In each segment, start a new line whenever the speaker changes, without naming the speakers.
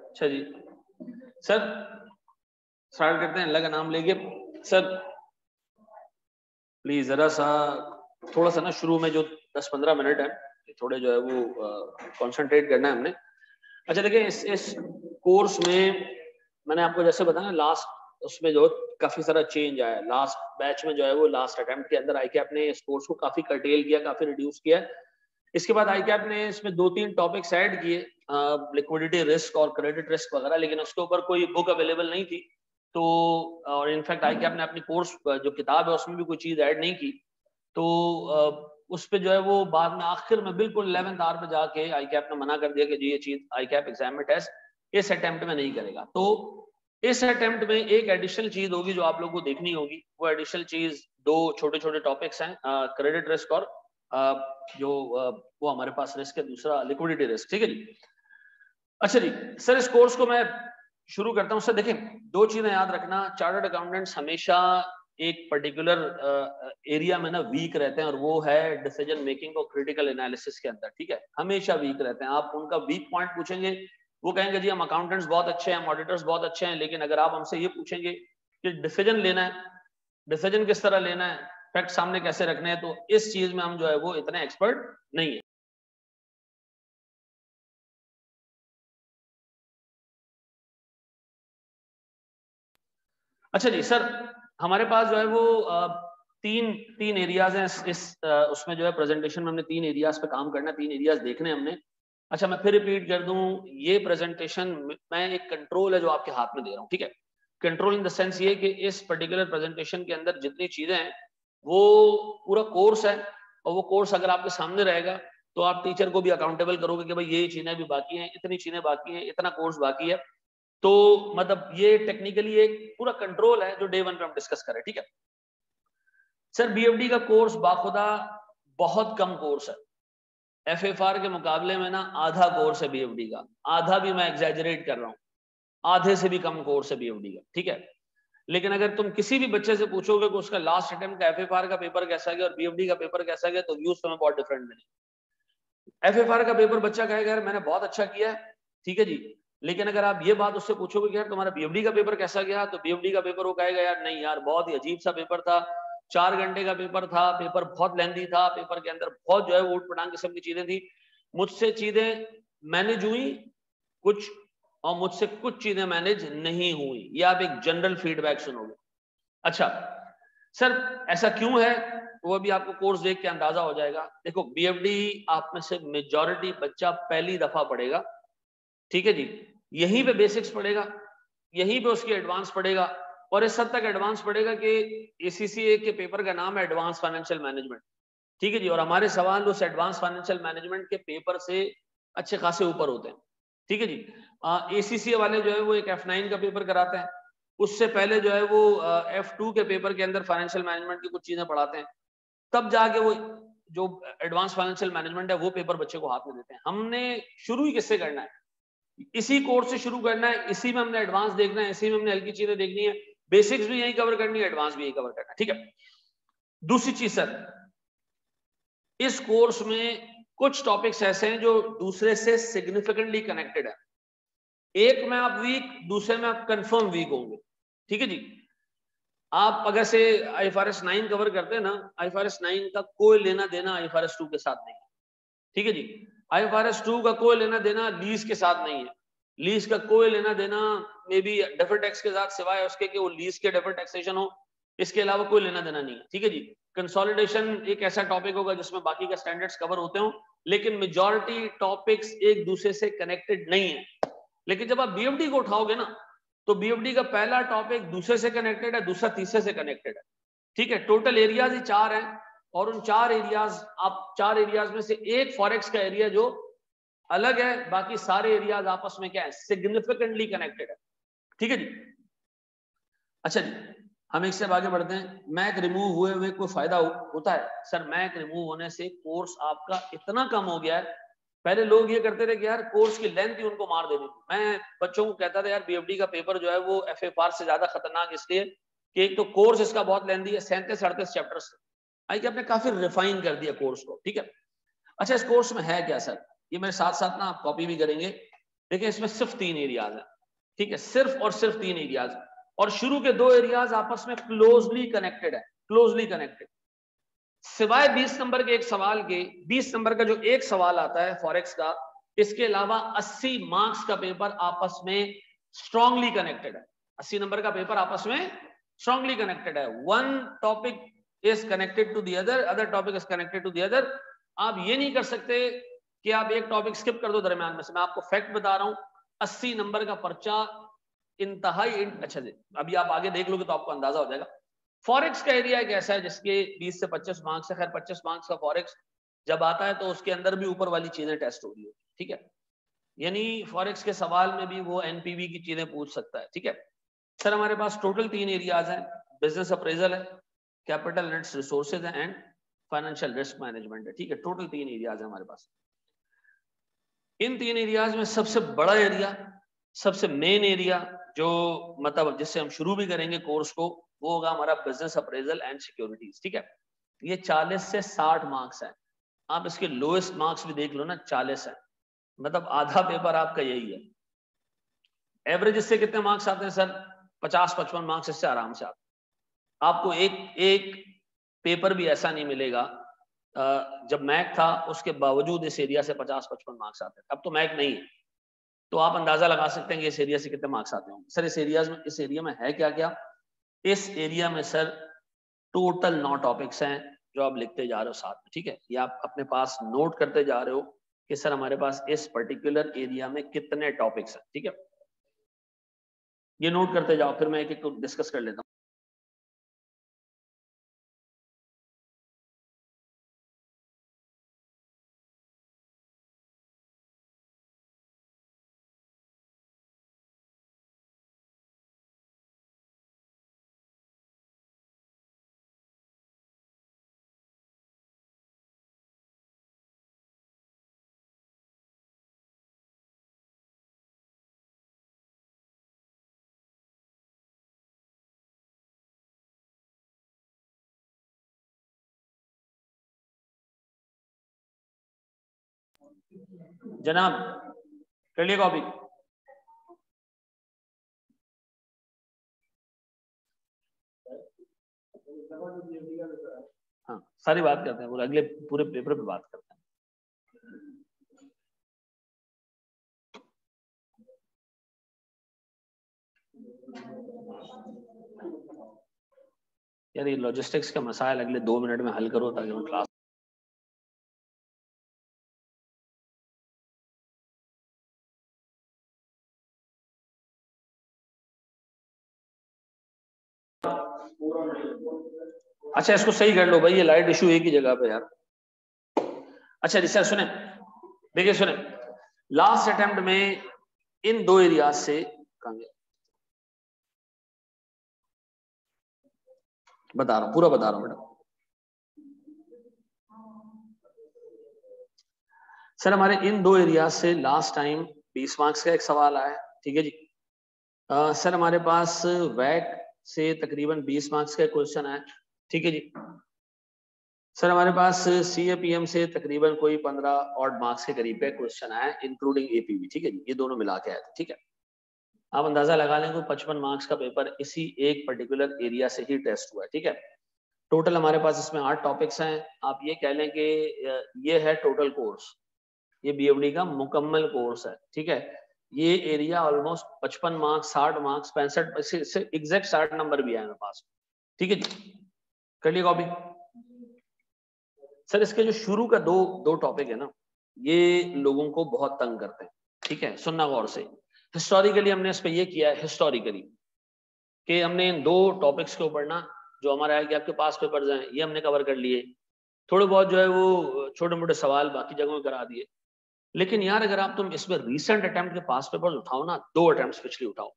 अच्छा जी sir, start करते हैं, अल्लाह का नाम लेके। सर प्लीज जरा सा थोड़ा सा ना शुरू में जो 10-15 मिनट है थोड़े जो है वो कंसंट्रेट करना है हमने। अच्छा देखिए, इस कोर्स में मैंने आपको जैसे बताया लास्ट उसमें जो काफी सारा चेंज आया, लास्ट बैच में जो है वो लास्ट अटेम्प्ट के अंदर आईकैप ने इस कोर्स को काफी कर्टेल किया, काफी रिड्यूस किया। इसके बाद आईकैप ने इसमें 2-3 टॉपिक्स ऐड किए, लिक्विडिटी रिस्क और क्रेडिट रिस्क वगैरह, लेकिन उसके ऊपर कोई बुक अवेलेबल नहीं थी। तो और इनफैक्ट आईकैप ने अपनी कोर्स जो किताब है उसमें भी कोई चीज ऐड नहीं की। तो उस पे जो है वो बाद में आखिर में बिल्कुल 11th आवर पे जाके आईकैप ने मना कर दिया कि जी ये चीज आईकैप एग्जाम में टेस्ट इस अटेम्प्ट में नहीं करेगा। तो इस अटेम्प्ट में एक एडिशनल चीज होगी जो आप लोगों को देखनी होगी। वो एडिशनल चीज 2 छोटे छोटे टॉपिक्स हैं, क्रेडिट रिस्क और जो वो हमारे पास रिस्क है दूसरा लिक्विडिटी रिस्क। ठीक है जी। अच्छा जी सर, इस कोर्स को मैं शुरू करता हूँ। सर देखिए, 2 चीजें याद रखना, चार्टर्ड अकाउंटेंट्स हमेशा एक पर्टिकुलर एरिया में ना वीक रहते हैं और वो है डिसीजन मेकिंग और क्रिटिकल एनालिसिस के अंदर। ठीक है, हमेशा वीक रहते हैं। आप उनका वीक पॉइंट पूछेंगे, वो कहेंगे जी हम अकाउंटेंट्स बहुत अच्छे हैं, हम ऑडिटर्स बहुत अच्छे हैं, लेकिन अगर आप हमसे ये पूछेंगे कि डिसीजन लेना है, डिसीजन किस तरह लेना है, फैक्ट सामने कैसे रखने हैं, तो इस चीज में हम जो है वो इतने एक्सपर्ट नहीं है। अच्छा जी सर, हमारे पास जो है वो तीन तीन एरियाज हैं उसमें जो है प्रेजेंटेशन में हमने 3 एरियाज पे काम करना है, 3 एरियाज देखने हमने। अच्छा मैं फिर रिपीट कर दूं, ये प्रेजेंटेशन मैं एक कंट्रोल है जो आपके हाथ में दे रहा हूँ। ठीक है, कंट्रोल इन द सेंस ये कि इस पर्टिकुलर प्रेजेंटेशन के अंदर जितनी चीजें हैं वो पूरा कोर्स है, और वो कोर्स अगर आपके सामने रहेगा तो आप टीचर को भी अकाउंटेबल करोगे कि भाई ये चीजें भी बाकी हैं, इतनी चीजें बाकी हैं, इतना कोर्स बाकी है। तो मतलब ये टेक्निकली एक पूरा कंट्रोल है जो डे 1 पे हम डिस्कस करें। ठीक है सर, बीएफडी का कोर्स बाखुदा बहुत कम कोर्स है, एफएफआर के मुकाबले में ना आधा कोर्स है बीएफडी का, आधा भी मैं एग्जैजरेट कर रहा हूँ, आधे से भी कम कोर्स है बीएफडी का। ठीक है, लेकिन अगर तुम किसी भी बच्चे से पूछोगे कि उसका लास्ट अटेम्प्ट का एफएफआर का पेपर कैसा गया और बीएफडी का पेपर कैसा गया, तो व्यूज तुम्हें बहुत डिफरेंट मिलेंगे। एफएफआर का पेपर बच्चा कहेगा यार मैंने बहुत अच्छा किया है, ठीक है जी, लेकिन अगर आप ये बात उससे पूछोगे कि यार तुम्हारा बीएफडी का पेपर कैसा गया, तो बीएफडी का पेपर वो कहेगा यार नहीं यार बहुत ही अजीब सा पेपर था, 4 घंटे का पेपर था, पेपर बहुत लेंथी था, पेपर के अंदर बहुत जो है वो उठपटांग किस्म की चीजें थी, मुझसे चीजें मैनेज हुई कुछ और मुझसे कुछ चीजें मैनेज नहीं हुई। ये आप एक जनरल फीडबैक सुनोगे। अच्छा सर ऐसा क्यों है, वो भी आपको कोर्स देख के अंदाजा हो जाएगा। देखो बीएफडी आप में से मेजॉरिटी बच्चा पहली दफा पढ़ेगा, ठीक है जी, यहीं पे बेसिक्स पढ़ेगा, यहीं पे उसकी एडवांस पढ़ेगा, और इस हद तक एडवांस पढ़ेगा कि एसीसीए के पेपर का नाम है एडवांस फाइनेंशियल मैनेजमेंट। ठीक है जी, और हमारे सवाल उस एडवांस फाइनेंशियल मैनेजमेंट के पेपर से अच्छे खासे ऊपर होते हैं। ठीक है जी, एसीसीए वाले जो है वो एक F9 का पेपर कराते हैं, उससे पहले जो है वो F2 के पेपर के अंदर फाइनेंशियल मैनेजमेंट की कुछ चीजें पढ़ाते हैं, तब जाके वो जो एडवांस फाइनेंशियल मैनेजमेंट है वो पेपर बच्चे को हाथ में देते हैं। हमने शुरू ही किससे करना है, इसी कोर्स से शुरू करना है, इसी में हमने एडवांस देखना है, इसी में हमने हल्की चीजें देखनी है, बेसिक्स भी यही कवर करनी है, एडवांस भी यही कवर करना है। ठीक है, दूसरी चीज सर, इस कोर्स में कुछ टॉपिक्स ऐसे हैं जो दूसरे से सिग्निफिकेंटली कनेक्टेड है, एक में आप वीक, दूसरे में आप कंफर्म वीक होंगे। ठीक है जी, आप अगर से IFRS 9 कवर करते हैं ना, IFRS 9 का कोई लेना देना IFRS 2 के साथ नहीं है। ठीक है जी, IFRS 2 का कोई लेना देना लीज के साथ नहीं है, लीज का कोई लेना देना मे बी डेफर्ड टैक्स के साथ, सिवाय उसके कि वो लीज के डेफर्ड टैक्सेशन हो, इसके अलावा कोई लेना देना नहीं है। ठीक है जी, कंसोलिडेशन एक ऐसा टॉपिक होगा जिसमें बाकी का स्टैंडर्ड्स कवर होते हो, लेकिन मेजॉरिटी टॉपिक्स एक दूसरे से कनेक्टेड नहीं है। लेकिन जब आप बीएफडी को उठाओगे ना, तो बीएफडी का पहला टॉपिक दूसरे से कनेक्टेड है, दूसरा तीसरे से कनेक्टेड है। ठीक है, टोटल एरियाज ही 4 हैं, और उन 4 एरियाज, आप 4 एरियाज में से एक फॉरेक्स का एरिया जो अलग है, बाकी सारे एरियाज आपस में क्या है, सिग्निफिकेंटली कनेक्टेड है। ठीक है जी। अच्छा जी, हम इससे आगे बढ़ते हैं। मैक रिमूव हुए हुए कोई फायदा होता है? सर मैक रिमूव होने से कोर्स आपका इतना कम हो गया है, पहले लोग ये करते थे कि यार कोर्स की लेंथ ही उनको मार देनी थी। मैं बच्चों को कहता था यार बीएफडी का पेपर जो है वो एफएफआर से ज्यादा खतरनाक इसलिए कि एक तो कोर्स इसका बहुत लेंथी है, 37-38 चैप्टर्स, आई कि आपने काफी रिफाइन कर दिया कोर्स को, ठीक है। अच्छा, इस कोर्स में है क्या सर, ये मेरे साथ साथ ना आप कॉपी भी करेंगे। देखिए इसमें सिर्फ 3 एरियाज है, ठीक है, सिर्फ और सिर्फ 3 एरियाज, और शुरू के 2 एरियाज आपस में क्लोजली कनेक्टेड है, क्लोजली कनेक्टेड। सिवाय 20 नंबर के एक सवाल के, 20 नंबर का जो एक सवाल आता है फॉरेक्स का, इसके अलावा 80 मार्क्स का पेपर आपस में स्ट्रांगली कनेक्टेड है। 80 नंबर का पेपर आपस में स्ट्रांगली कनेक्टेड है। One topic is connected to the other, other topic is connected to the other. आप ये नहीं कर सकते कि आप एक टॉपिक स्किप कर दो दरमियान में से। मैं आपको फैक्ट बता रहा हूं, 80 नंबर का पर्चा इंतहाई अच्छा जी, अभी आप आगे देख लोगे तो आपको अंदाजा हो जाएगा। फॉरेक्स का एरिया एक ऐसा है जिसके 20 से 25 मार्क्स है। खैर 25 मार्क्स का फॉरेक्स जब आता है तो उसके अंदर भी ऊपर वाली चीजें टेस्ट हो रही है, ठीक है। यानी फॉरेक्स के सवाल में भी वो एनपीवी की चीजें पूछ सकता है, ठीक है। सर हमारे पास टोटल 3 एरियाज हैं, बिजनेस अप्रेजल है, कैपिटल नेट्स रिसोर्सेज है, एंड फाइनेंशियल रिस्क मैनेजमेंट है, ठीक है। टोटल 3 एरियाज है हमारे पास। इन 3 एरियाज में सबसे बड़ा एरिया, सबसे मेन एरिया जो मतलब जिससे हम शुरू भी करेंगे कोर्स को, वो होगा हमारा बिजनेस अप्रेजल एंड सिक्योरिटीज, ठीक है। ये 40 से 60 मार्क्स है। आप इसके लोएस्ट मार्क्स भी देख लो ना, 40 है, मतलब आधा पेपर आपका यही है। एवरेज इससे कितने मार्क्स आते हैं सर? 50-55 मार्क्स इससे आराम से आते हैं। आपको एक पेपर भी ऐसा नहीं मिलेगा, जब मैक था उसके बावजूद इस एरिया से 50-55 मार्क्स आते हैं। अब तो मैक नहीं है, तो आप अंदाजा लगा सकते हैं कि इस एरिया से कितने मार्क्स आते होंगे। सर इस एरिया में है क्या क्या? इस एरिया में सर टोटल 9 टॉपिक्स हैं जो आप लिखते जा रहे हो साथ में, ठीक है। ये आप अपने पास नोट करते जा रहे हो कि सर हमारे पास इस पर्टिकुलर एरिया में कितने टॉपिक्स हैं, ठीक है। ये नोट करते जाओ, फिर मैं एक एक को डिस्कस कर लेता हूँ। जनाब कर लिया कॉपी? हाँ सारी बात करते हैं, पूरे अगले पूरे पेपर पे बात करते हैं। यार ये लॉजिस्टिक्स का मसाइल अगले 2 मिनट में हल करो ताकि मैं क्लास। अच्छा इसको सही कर लो भाई, ये लाइट इशू एक ही जगह पे यार। अच्छा जी सर सुने, देखिए सुने, लास्ट अटेम्प्ट में इन 2 एरिया से बता रहा हूं, पूरा बता रहा हूं बेटा। सर हमारे इन 2 एरिया से लास्ट टाइम 20 मार्क्स का एक सवाल आया, ठीक है जी। सर हमारे पास वैट से तकरीबन 20 मार्क्स का क्वेश्चन है, ठीक है जी। सर हमारे पास CAPM से तकरीबन कोई 15 ऑड मार्क्स के करीब का क्वेश्चन आया इंक्लूडिंग APV, ठीक है जी। ये दोनों मिला के आए थे, ठीक है। आप अंदाजा लगा लें 55 मार्क्स का पेपर इसी एक पर्टिकुलर एरिया से ही टेस्ट हुआ है, ठीक है। टोटल हमारे पास इसमें 8 टॉपिक्स हैं। आप ये कह लें कि ये है टोटल कोर्स, ये BFD का मुकम्मल कोर्स है, ठीक है। ये area almost 55 marks, 60 marks, 65 exact 60 number भी है मेरे पास, ठीक है जी। कर लिया कॉपी? सर इसके जो शुरू का दो टॉपिक है ना, ये लोगों को बहुत तंग करते हैं, ठीक है। सुनना गौर से। हिस्टोरिकली हमने इस पे ये किया है, हिस्टोरिकली कि हमने इन 2 टॉपिक्स के ऊपर ना, जो हमारा है कि आपके पास पेपर्स हैं, ये हमने कवर कर लिए। थोड़े बहुत जो है वो छोटे मोटे सवाल बाकी जगहों में करा दिए। लेकिन यार अगर आप तुम इसमें रीसेंट अटेम्प्ट के पास पेपर्स उठाओ ना, 2 अटेम्प्ट पिछली उठाओ,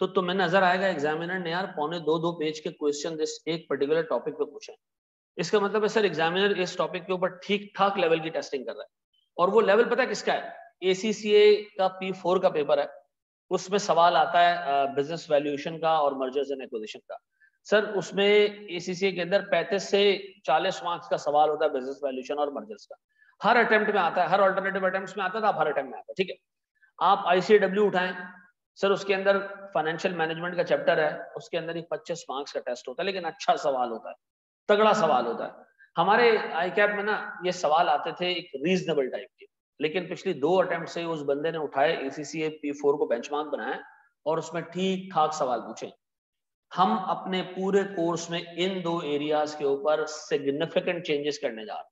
तो तुम्हें नजर आएगा एग्जामिनर ने यार 2.25 पेज के क्वेश्चन इस एक पर्टिकुलर टॉपिक पे पूछे। इसका मतलब है सर एग्जामिनर इस टॉपिक के ऊपर ठीक ठाक लेवल की टेस्टिंग कर रहा है। और वो लेवल पता है किसका है? ACCA का P4 का पेपर है, उसमें सवाल आता है बिजनेस वैल्यूएशन का और मर्जर्स एंड एक्विजिशन का। सर उसमें एसीसीए के अंदर 35 से 40 मार्क्स का सवाल होता है बिजनेस वैल्यूएशन और मर्जर्स का, हर अटेम्प्ट में आता है, हर ऑल्टरनेटिव अटेम्प्ट में आता था, हर अटेम्प्ट में आता है, ठीक है। आप आईसीडब्ल्यू उठाएं सर, उसके अंदर फाइनेंशियल मैनेजमेंट का चैप्टर है, उसके अंदर ही 25 मार्क्स का टेस्ट होता है, लेकिन अच्छा सवाल होता है, तगड़ा सवाल होता है। हमारे आई कैप में ना ये सवाल आते थे एक रीजनेबल टाइप के, लेकिन पिछली 2 अटेम्प्ट से उस बंदे ने उठाए एसीसीए P4 को बेंचमार्क बनाया और उसमें ठीक ठाक सवाल पूछे। हम अपने पूरे कोर्स में इन 2 एरियाज के ऊपर सिग्निफिकेंट चेंजेस करने जा रहे हैं,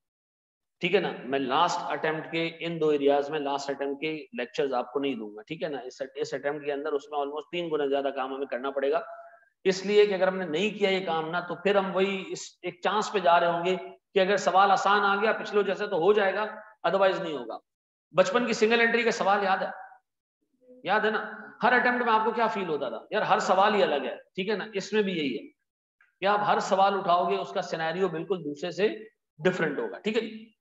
ठीक है ना। मैं लास्ट अटेम्प्ट के इन 2 एरियाज में लास्ट अटेम्प्ट के लेक्चर्स आपको नहीं दूंगा, ठीक है ना। इस अटेम्प्ट के अंदर उसमें ऑलमोस्ट 3 गुना ज्यादा काम हमें करना पड़ेगा, इसलिए कि अगर हमने नहीं किया ये काम ना, तो फिर हम वही इस एक चांस पे जा रहे होंगे कि अगर सवाल आसान आ गया पिछले जैसे तो हो जाएगा, अदरवाइज नहीं होगा। बचपन की सिंगल एंट्री का सवाल याद है ना, हर अटेम्प्ट में आपको क्या फील होता था यार, हर सवाल ही अलग है, ठीक है ना। इसमें भी यही है कि आप हर सवाल उठाओगे उसका सिनेरियो बिल्कुल दूसरे से डिफरेंट होगा, ठीक है जी।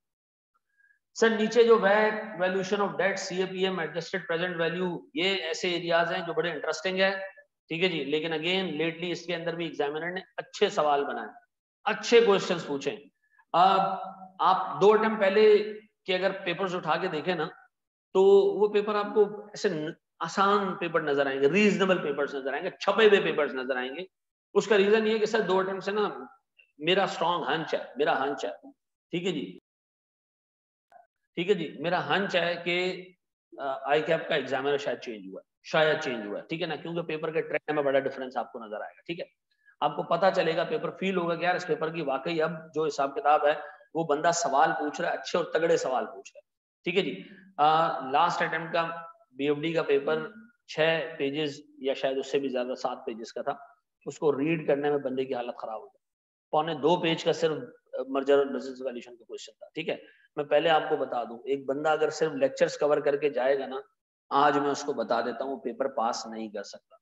सर नीचे जो valuation of debt, CAPM, adjusted present value, ये ऐसे एरियाज हैं जो बड़े इंटरेस्टिंग है, ठीक है जी। लेकिन अगेन लेटली इसके अंदर भी एग्जामिनर ने अच्छे सवाल बनाए, अच्छे क्वेश्चंस पूछे। आप 2 अटेम्प्ट पहले के अगर पेपर्स उठा के देखें ना, तो वो पेपर आपको ऐसे आसान पेपर नजर आएंगे, रीजनेबल पेपर्स नजर आएंगे, छपे हुए पेपर्स नजर आएंगे। उसका रीजन ये है कि सर 2 अटेम्प्ट से ना मेरा स्ट्रॉन्ग हंच है, ठीक है जी, ठीक है जी। मेरा हंच है कि आई कैप का एग्जामिनर शायद चेंज हुआ है, ठीक है ना, क्योंकि पेपर के ट्रेंड में बड़ा डिफरेंस आपको नजर आएगा, ठीक है। आपको पता चलेगा, पेपर फील होगा कि यार इस पेपर की वाकई अब जो हिसाब किताब है, वो बंदा सवाल पूछ रहा है, अच्छे और तगड़े सवाल पूछ रहा है, ठीक है जी। लास्ट अटेम्प्ट का बीएफडी का पेपर 6 पेजेस या शायद उससे भी ज्यादा 7 पेजेस का था, उसको रीड करने में बंदे की हालत खराब हो गई। 1.25 पेज का सिर्फ मर्जर और बिजनेस वैल्यूएशन का क्वेश्चन था, ठीक है। मैं पहले आपको बता दूं, एक बंदा अगर सिर्फ लेक्चर्स कवर करके जाएगा ना, आज मैं उसको बता देता हूँ पेपर पास नहीं कर सकता।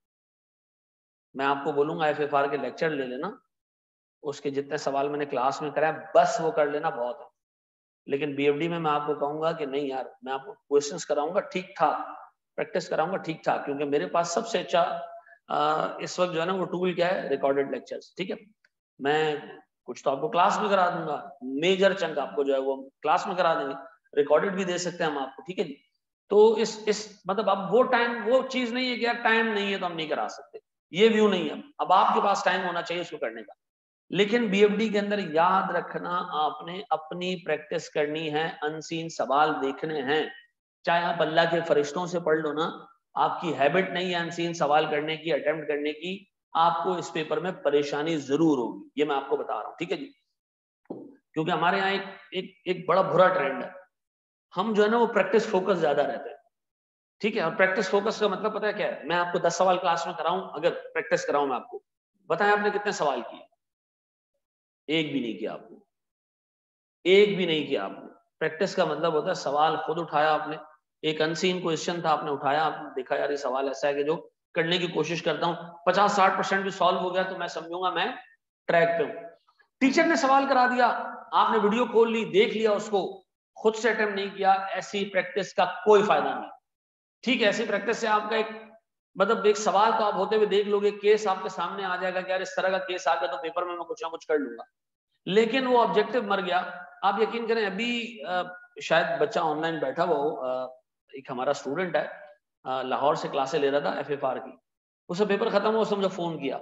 मैं आपको बोलूंगा एफएफआर के लेक्चर ले लेना, उसके जितने सवाल मैंने क्लास में कराए बस वो कर लेना, बहुत है। लेकिन बीएफडी में मैं आपको कहूंगा कि नहीं यार, मैं आपको क्वेश्चंस कराऊंगा ठीक ठाक, प्रैक्टिस कराऊंगा ठीक ठाक, क्योंकि मेरे पास सबसे अच्छा इस वक्त जो है ना वो टूल क्या है, रिकॉर्डेड लेक्चर्स, ठीक है। मैं कुछ तो आपको क्लास में करा दूंगा, मेजर चंक आपको जो है वो क्लास में करा देंगे, रिकॉर्डेड भी दे सकते हैं हम आपको, ठीक है जी। तो इस मतलब अब वो टाइम, वो चीज नहीं है कि यार टाइम नहीं है तो हम नहीं करा सकते, ये व्यू नहीं है। अब आपके पास टाइम होना चाहिए इसको करने का। लेकिन बीएफडी के अंदर याद रखना, आपने अपनी प्रैक्टिस करनी है, अनसीन सवाल देखने हैं, चाहे आप अल्लाह के फरिश्तों से पढ़ लो ना, आपकी हैबिट नहीं है अनसीन सवाल करने की, अटेम्प्ट करने की, आपको इस पेपर में परेशानी जरूर होगी, ये मैं आपको बता रहा हूँ, ठीक है जी। क्योंकि हमारे यहाँ एक बड़ा बुरा ट्रेंड है, हम जो है ना वो प्रैक्टिस फोकस ज्यादा रहते हैं, ठीक है। और प्रैक्टिस फोकस का मतलब पता है क्या है, मैं आपको 10 सवाल क्लास में कराऊं, अगर प्रैक्टिस कराऊं मैं आपको, बताएं आपने कितने सवाल किए? एक भी नहीं किया आपने, एक भी नहीं किया आपने। प्रैक्टिस का मतलब होता है सवाल खुद उठाया आपने, एक अनसीन क्वेश्चन था आपने उठाया, आपने देखा यार ये सवाल ऐसा है कि जो करने की कोशिश करता हूँ 50-60% भी सॉल्व हो गया तो मैं समझूंगा मैं ट्रैक पे हूँ। टीचर ने सवाल करा दिया, आपने वीडियो खोल ली, देख लिया उसको, खुद से अटेम्प्ट नहीं किया, ऐसी प्रैक्टिस का कोई फायदा नहीं, ठीक है। ऐसी प्रैक्टिस से आपका एक मतलब एक सवाल तो आप होते हुए देख लोगे, केस आपके सामने आ जाएगा कि यार इस तरह का केस आ गया तो पेपर में मैं कुछ ना कुछ कर लूंगा, लेकिन वो ऑब्जेक्टिव मर गया। आप यकीन करें, अभी शायद बच्चा ऑनलाइन बैठा हुआ हो, एक हमारा स्टूडेंट है, लाहौर से क्लासे ले रहा था एफएफआर की, उससे पेपर खत्म हुआ, उसने मुझे फोन किया,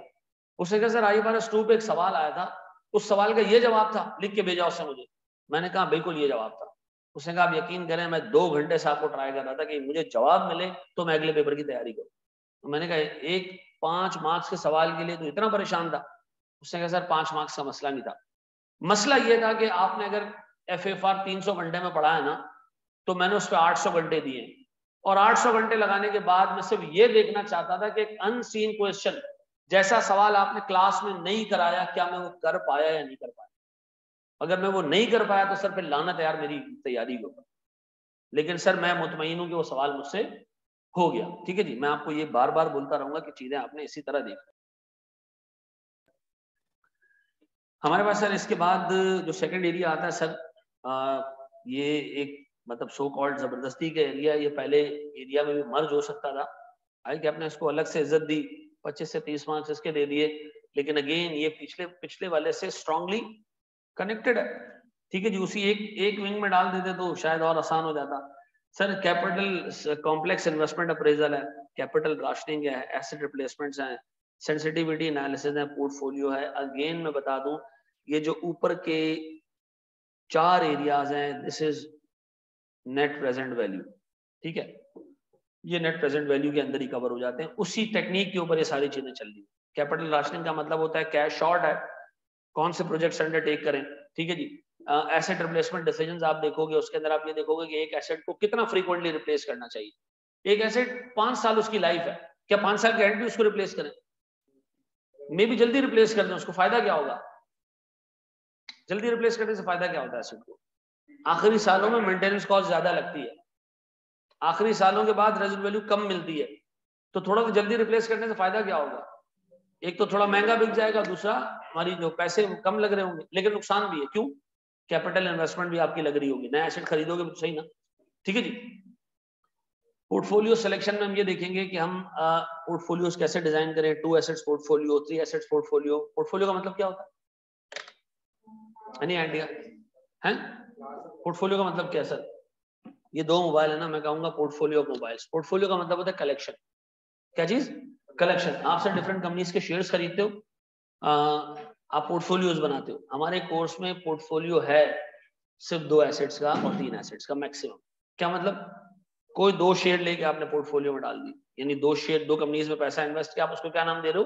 उसने कहा सर IFRS 2 पे एक सवाल आया था, उस सवाल का ये जवाब था, लिख के भेजा उसने मुझे। मैंने कहा बिल्कुल ये जवाब था। उसने कहा आप यकीन करें मैं 2 घंटे से आपको ट्राई कर रहा था कि मुझे जवाब मिले तो मैं अगले पेपर की तैयारी करूं। तो मैंने कहा एक 5 मार्क्स के सवाल के लिए तो इतना परेशान था? उसने कहा सर 5 मार्क्स का मसला नहीं था, मसला ये था कि आपने अगर एफएफआर 300 घंटे में पढ़ा है ना, तो मैंने उस पर 800 घंटे दिए, और 800 घंटे लगाने के बाद मैं सिर्फ ये देखना चाहता था कि एक अनसीन क्वेश्चन जैसा सवाल आपने क्लास में नहीं कराया, क्या मैं वो कर पाया या नहीं कर पाया। अगर मैं वो नहीं कर पाया तो सर फिर लानत यार मेरी तैयारी के ऊपर। लेकिन सर मैं मुतमईन हूं कि वो सवाल मुझसे हो गया, ठीक है जी। मैं आपको ये बार बार बोलता रहूंगा कि चीजें आपने इसी तरह देखी। हमारे पास सर इसके बाद जो सेकंड एरिया आता है सर, ये एक मतलब सो कॉल्ड जबरदस्ती का एरिया, ये पहले एरिया में भी मर्ज हो सकता था, आई कि आपने इसको अलग से इज्जत दी, 25 से 30 मार्क्स इसके दे दिए, लेकिन अगेन ये पिछले वाले से स्ट्रांगली कनेक्टेड है। ठीक है जी, उसी एक विंग में डाल देते तो शायद और आसान हो जाता। Sir capital complex investment appraisal है, कैपिटल राशनिंग है, एसेट रिप्लेसमेंट्स हैं, सेंसिटिविटी एनालिसिस है, पोर्टफोलियो है। अगेन मैं बता दूं, ये जो ऊपर के 4 एरियाज हैं, this is net present value. ठीक है, ये नेट प्रेजेंट वैल्यू के अंदर ही कवर हो जाते हैं, उसी टेक्निक के ऊपर ये सारी चीजें चल रही है। कैपिटल राशनिंग का मतलब होता है कैश शॉर्ट है, कौन से प्रोजेक्ट्स अंडरटेक करें। ठीक है जी, एसेट रिप्लेसमेंट डिसीजंस आप देखोगे, उसके अंदर आप ये देखोगे कि एक एसेट को कितना फ्रीक्वेंटली रिप्लेस करना चाहिए। एक एसेट 5 साल उसकी लाइफ है, क्या 5 साल के एंड भी उसको रिप्लेस करें? मे भी जल्दी रिप्लेस कर दें, उसको फायदा क्या होगा? जल्दी रिप्लेस करने से फायदा क्या होता है एसेट को? आखिरी सालों में मेंटेनेंस कॉस्ट ज्यादा लगती है, आखिरी सालों के बाद रेजिडुअल वैल्यू कम मिलती है, तो थोड़ा सा जल्दी रिप्लेस करने से फायदा क्या होगा? एक तो थोड़ा महंगा बिक जाएगा, दूसरा हमारी जो पैसे कम लग रहे होंगे, लेकिन नुकसान भी है। क्यों? कैपिटल इन्वेस्टमेंट भी आपकी लग रही होगी, नया एसेट खरीदोगे तो सही ना। ठीक है जी, पोर्टफोलियो सिलेक्शन में हम ये देखेंगे कि हम पोर्टफोलियोज कैसे डिजाइन करें, 2 assets portfolio, 3 assets portfolio. Portfolio का मतलब क्या होता है? एनी आइडिया है? पोर्टफोलियो का मतलब क्या है सर? ये 2 मोबाइल है ना, मैं कहूंगा पोर्टफोलियो ऑफ मोबाइल्स। पोर्टफोलियो का मतलब होता है कलेक्शन। क्या चीज? कलेक्शन। आप सर डिफरेंट कंपनीज के शेयर्स खरीदते हो, आप पोर्टफोलियोज बनाते हो। हमारे कोर्स में पोर्टफोलियो है सिर्फ 2 एसेट्स का और 3 एसेट्स का मैक्सिमम। क्या मतलब? कोई 2 शेयर लेके आपने पोर्टफोलियो में डाल दी, यानी 2 शेयर 2 कंपनीज में पैसा इन्वेस्ट किया, आप उसको क्या नाम दे रहे हो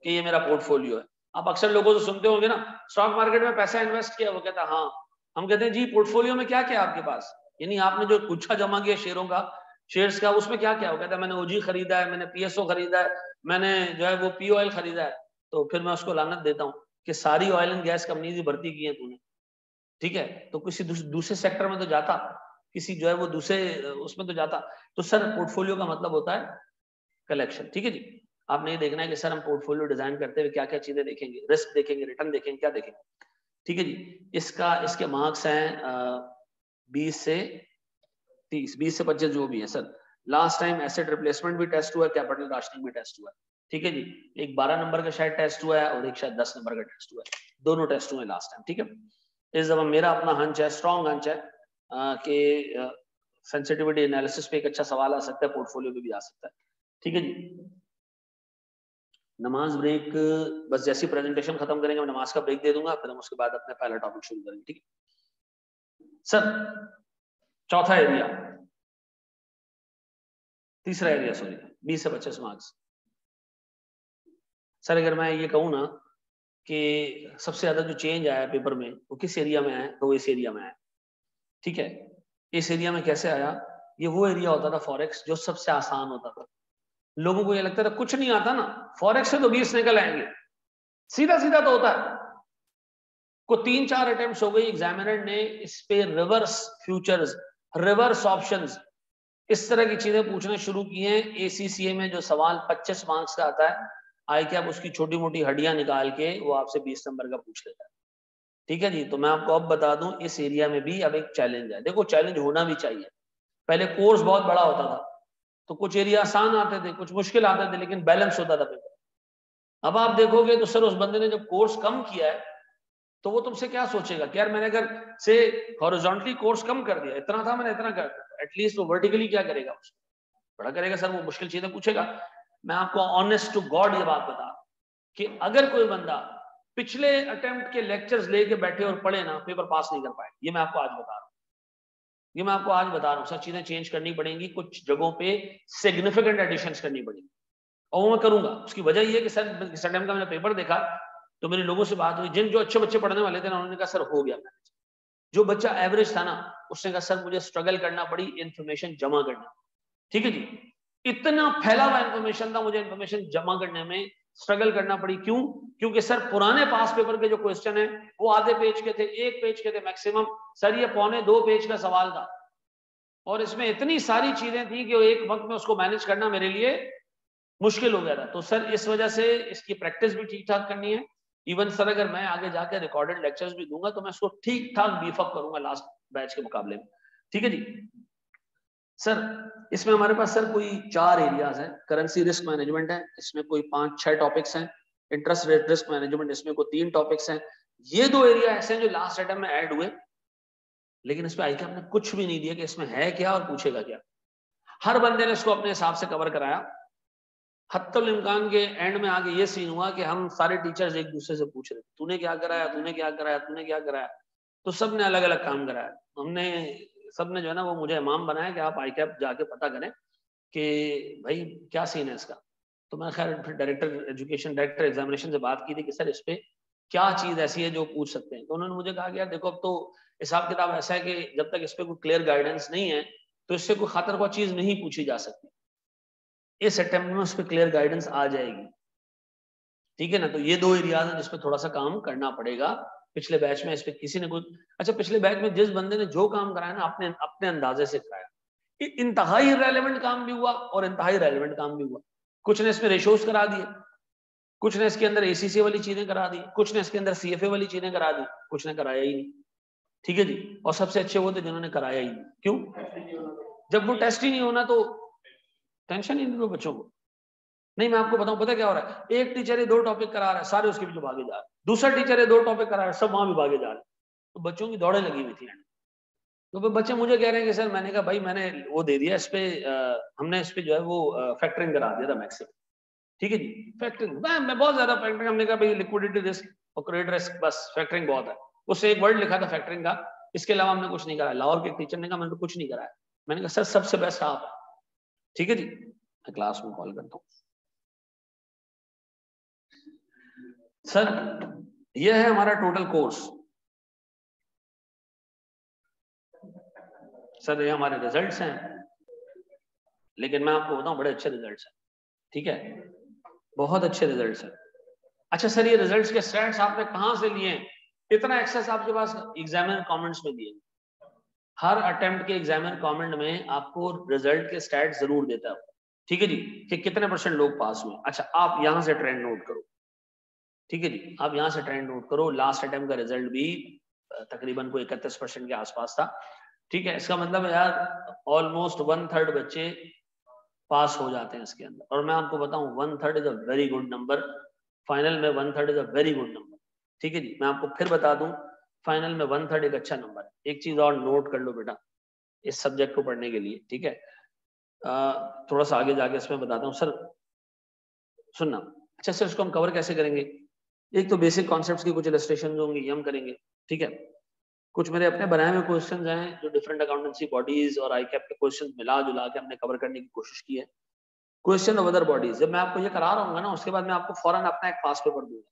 कि ये मेरा पोर्टफोलियो है। आप अक्सर लोगों से सुनते होंगे ना, स्टॉक मार्केट में पैसा इन्वेस्ट किया, वो कहता है हाँ। हम कहते हैं जी पोर्टफोलियो में क्या क्या है आपके पास, यानी आपने जो गुच्छा जमा किया शेयरों का, शेयर्स का, उसमें क्या क्या हो? कहता है मैंने ओजी खरीदा है, मैंने पीएसओ खरीदा है, मैंने जो है वो पीओएल खरीदा है। तो फिर मैं उसको लानत देता हूँ कि सारी ऑयल एंड गैस कंपनी की भर्ती की है तूने। ठीक है, तो किसी दूसरे सेक्टर में तो जाता, किसी जो है वो दूसरे उसमें तो जाता। तो सर पोर्टफोलियो का मतलब होता है कलेक्शन। ठीक है जी, आपने ये देखना है कि सर हम पोर्टफोलियो डिजाइन करते हुए क्या क्या चीजें देखेंगे, रिस्क देखेंगे, रिटर्न देखेंगे, क्या देखेंगे। ठीक है जी, इसके मार्क्स हैं 20 से 30, 20 से 25 जो भी है sir. Last time asset replacement भी टेस्ट हुआ है, कैपिटल राशनिंग भी टेस्ट हुआ है। ठीक है जी, एक 12 नंबर का शायद टेस्ट हुआ है और एक शायद 10 नंबर का टेस्ट हुआ है, दोनों टेस्ट हुए लास्ट टाइम। ठीक है, इस दफा मेरा अपना हंच है, स्ट्रॉन्ग हंच है कि सेंसिटिविटी एनालिसिस पे एक अच्छा सवाल आ सकता है, पोर्टफोलियो पे भी आ सकता है। ठीक है जी, नमाज ब्रेक, बस जैसी प्रेजेंटेशन खत्म करेंगे मैं नमाज का ब्रेक दे दूंगा, फिर हम उसके बाद अपने पहला टॉपिक शुरू करेंगे। ठीक है सर, चौथा एरिया, तीसरा एरिया सॉरी, 20 से 25 मार्क्स। सर अगर मैं ये कहूँ ना कि सबसे ज्यादा जो चेंज आया पेपर में वो किस एरिया में आया, तो वो इस एरिया में आया। ठीक है, इस एरिया में कैसे आया? ये वो एरिया होता था फॉरेक्स जो सबसे आसान होता था। लोगों को ये लगता था कुछ नहीं आता ना, फॉरेक्स से तो 20 निकल आएंगे, सीधा सीधा तो होता है। को 3-4 अटेम्प्ट्स हो गई, एग्जामिनर ने इस पे रिवर्स फ्यूचर्स, रिवर्स ऑप्शंस, इस तरह की चीजें पूछना शुरू किए हैं। एसीसीए में जो सवाल 25 मार्क्स का आता है, आई क्या आप उसकी छोटी मोटी हड्डियां निकाल के वो आपसे 20 नंबर का पूछ लेता है। ठीक है जी, तो मैं आपको अब बता दूं इस एरिया में भी अब एक चैलेंज है। देखो चैलेंज होना भी चाहिए, पहले कोर्स बहुत बड़ा होता था तो कुछ एरिया आसान आते थे, कुछ मुश्किल आते थे, लेकिन बैलेंस होता था पेपर। अब आप देखोगे तो सर उस बंदे ने जब कोर्स कम किया है तो वो तुमसे क्या सोचेगा कि यार मैंने अगर से हॉरिजॉन्टली कोर्स कम कर दिया, इतना था मैंने इतना कर दिया, एटलीस्ट वो वर्टिकली क्या करेगा, उसको बड़ा करेगा। सर वो मुश्किल चीजें पूछेगा। मैं आपको ऑनेस्ट टू गॉड ये बात बता कि अगर कोई बंदा पिछले अटेम्प्ट के लेक्चर्स लेके बैठे और पढ़े ना, पेपर पास नहीं कर पाए। ये मैं आपको आज बता रहा हूँ, ये मैं आपको आज बता रहा हूँ। सर चीजें चेंज करनी पड़ेंगी, कुछ जगहों पे सिग्निफिकेंट एडिशंस करनी पड़ेंगी, और वो मैं करूंगा। उसकी वजह ये है कि सर इस टाइम का मैंने पेपर देखा तो मेरे लोगों से बात हुई, जिन जो अच्छे बच्चे पढ़ने वाले थे ना, उन्होंने कहा सर हो गया। जो बच्चा एवरेज था ना, उसने कहा सर मुझे स्ट्रगल करना पड़ी इन्फॉर्मेशन जमा करना। ठीक है जी, इतना फैला हुआ इन्फॉर्मेशन था, मुझे इन्फॉर्मेशन जमा करने में स्ट्रगल करना पड़ी। क्यों? क्योंकि सर पुराने पास पेपर के जो क्वेश्चन है वो आधे पेज के थे, 1 पेज के थे मैक्सिमम। सर ये 1.25 पेज का सवाल था और इसमें इतनी सारी चीजें थी कि एक वक्त में उसको मैनेज करना मेरे लिए मुश्किल हो गया था। तो सर इस वजह से इसकी प्रैक्टिस भी ठीक ठाक करनी है। इवन सर अगर मैं आगे जाकर रिकॉर्डेड लेक्चर्स भी दूंगा तो मैं इसको ठीक ठाक बीफ अप करूंगा लास्ट बैच के मुकाबले में। ठीक है जी सर, इसमें हमारे पास सर कोई 4 एरियाज हैं। करेंसी रिस्क मैनेजमेंट है, इसमें कोई 5-6 टॉपिक्स हैं। इंटरेस्ट रेट रिस्क मैनेजमेंट, इसमें को 3 टॉपिक्स हैं। ये 2 एरिया ऐसे हैं जो लास्ट अटेम्प्ट में ऐड हुए, लेकिन इस पे आईकैप ने कुछ भी नहीं दिया कि इसमें है क्या और पूछेगा क्या। हर बंदे ने इसको अपने हिसाब से कवर कराया। हत्तुल इम्कान के एंड में आगे ये सीन हुआ कि हम सारे टीचर्स एक दूसरे से पूछ रहे थे, तूने क्या कराया, तूने क्या कराया, तूने क्या कराया। तो सब ने अलग अलग काम कराया। हमने सब ने जो है ना वो मुझे इमाम बनाया कि आप आईकैप जाके पता करें कि भाई क्या सीन है इसका। तो मैं खैर फिर डायरेक्टर एजुकेशन, डायरेक्टर एग्जामिनेशन से बात की थी कि सर इस पे क्या चीज ऐसी है जो पूछ सकते हैं। तो उन्होंने मुझे कहा कि यार देखो अब तो हिसाब किताब ऐसा है कि जब तक इस पे कोई क्लियर गाइडेंस नहीं है तो इससे कोई खातर कोई चीज नहीं पूछी जा सकती। इस अटेम्प्ट में उस पर क्लियर गाइडेंस आ जाएगी, ठीक है ना। तो ये 2 एरियाज हैं जिसपे थोड़ा सा काम करना पड़ेगा। पिछले बैच में इस पे किसी ने कुछ, अच्छा पिछले बैच में जिस बंदे ने जो काम कराया ना अपने अपने अंदाजे से कराया, इंतहाई रेलेवेंट काम भी हुआ और इंतहाई रेलेवेंट काम भी हुआ। कुछ ने इसमें रेशोज करा दिए, कुछ ने इसके अंदर एसीसी वाली चीजें करा दी, कुछ ने इसके अंदर सीएफए वाली चीजें करा दी, कुछ ने कराया ही नहीं, ठीक है जी। और सबसे अच्छे वो थे जिन्होंने कराया ही नहीं। क्यों? जब वो टेस्ट ही नहीं होना तो टेंशन ही नहीं दो बच्चों को। नहीं मैं आपको बताऊं पता क्या हो रहा है, एक टीचर 2 टॉपिक करा रहा है, सारे उसके पीछे भागे जा रहे हैं। दूसरा टीचर 2 टॉपिक करा रहा है, सब वहां भी भागे जा रहे हैं। तो बच्चों की दौड़े लगी हुई थी। तो फिर बच्चे मुझे कह रहे हैं कि सर, मैंने कहा भाई मैंने वो दे दिया इस पे, हमने इस पे जो है वो फैक्टरिंग करा दिया था मैक्सिमम, ठीक है जी। फैक्टरिंग मैं बहुत ज्यादा फैक्टरिंग, हमने कहा भाई लिक्विडिटी रिस्क और क्रेडिट रिस्क, बस फैक्टरिंग बहुत है। उससे एक वर्ड लिखा था फैक्टरिंग का, इसके अलावा हमने कुछ नहीं कराया। लाहौर के टीचर ने कहा मैंने तो कुछ नहीं कराया। मैंने कहा सर सबसे बेस्ट आप, ठीक है जी। मैं क्लास में कॉल करता हूँ। सर ये है हमारा टोटल कोर्स। सर ये हमारे रिजल्ट्स हैं, लेकिन मैं आपको बताऊं बड़े अच्छे रिजल्ट्स हैं, ठीक है, बहुत अच्छे रिजल्ट्स हैं। अच्छा सर ये रिजल्ट्स के स्टैट्स आपने कहां से लिए? इतना एक्सेस आपके पास एग्जामिनर कमेंट्स में दिए। हर अटेम्प्ट के एग्जामिनर कमेंट में आपको रिजल्ट के स्टैट्स जरूर देता है, ठीक है जी, कि कितने % लोग पास हुए। अच्छा आप यहां से ट्रेंड नोट करो, ठीक है जी, आप यहां से ट्रेंड नोट करो। लास्ट अटेम्प्ट का रिजल्ट भी तकरीबन को 31% के आसपास था, ठीक है। इसका मतलब है यार ऑलमोस्ट 1/3 बच्चे पास हो जाते हैं इसके अंदर। और मैं आपको बताऊं 1/3 is a very good number. Final में 1/3 is a very good number, ठीक है जी। मैं आपको फिर बता दूं फाइनल में 1/3 एक अच्छा नंबर है। एक चीज और नोट कर लो बेटा इस सब्जेक्ट को पढ़ने के लिए, ठीक है। थोड़ा सा आगे जाके इसमें बताता हूँ सर, सुनना। अच्छा सर इसको हम कवर कैसे करेंगे? एक तो बेसिक कॉन्सेप्ट्स की कुछ इलस्ट्रेशन होंगी ये हम करेंगे, ठीक है। कुछ मेरे अपने बनाए हुए क्वेश्चंस हैं जो डिफरेंट अकाउंटेंसी बॉडीज और आईकैप के क्वेश्चंस मिला जुला के हमने कवर करने की कोशिश की है। क्वेश्चन ऑफ अदर बॉडीज, जब मैं आपको ये करा रहा हूँ ना उसके बाद मैं आपको फौरन अपना एक पास पेपर दूंगा।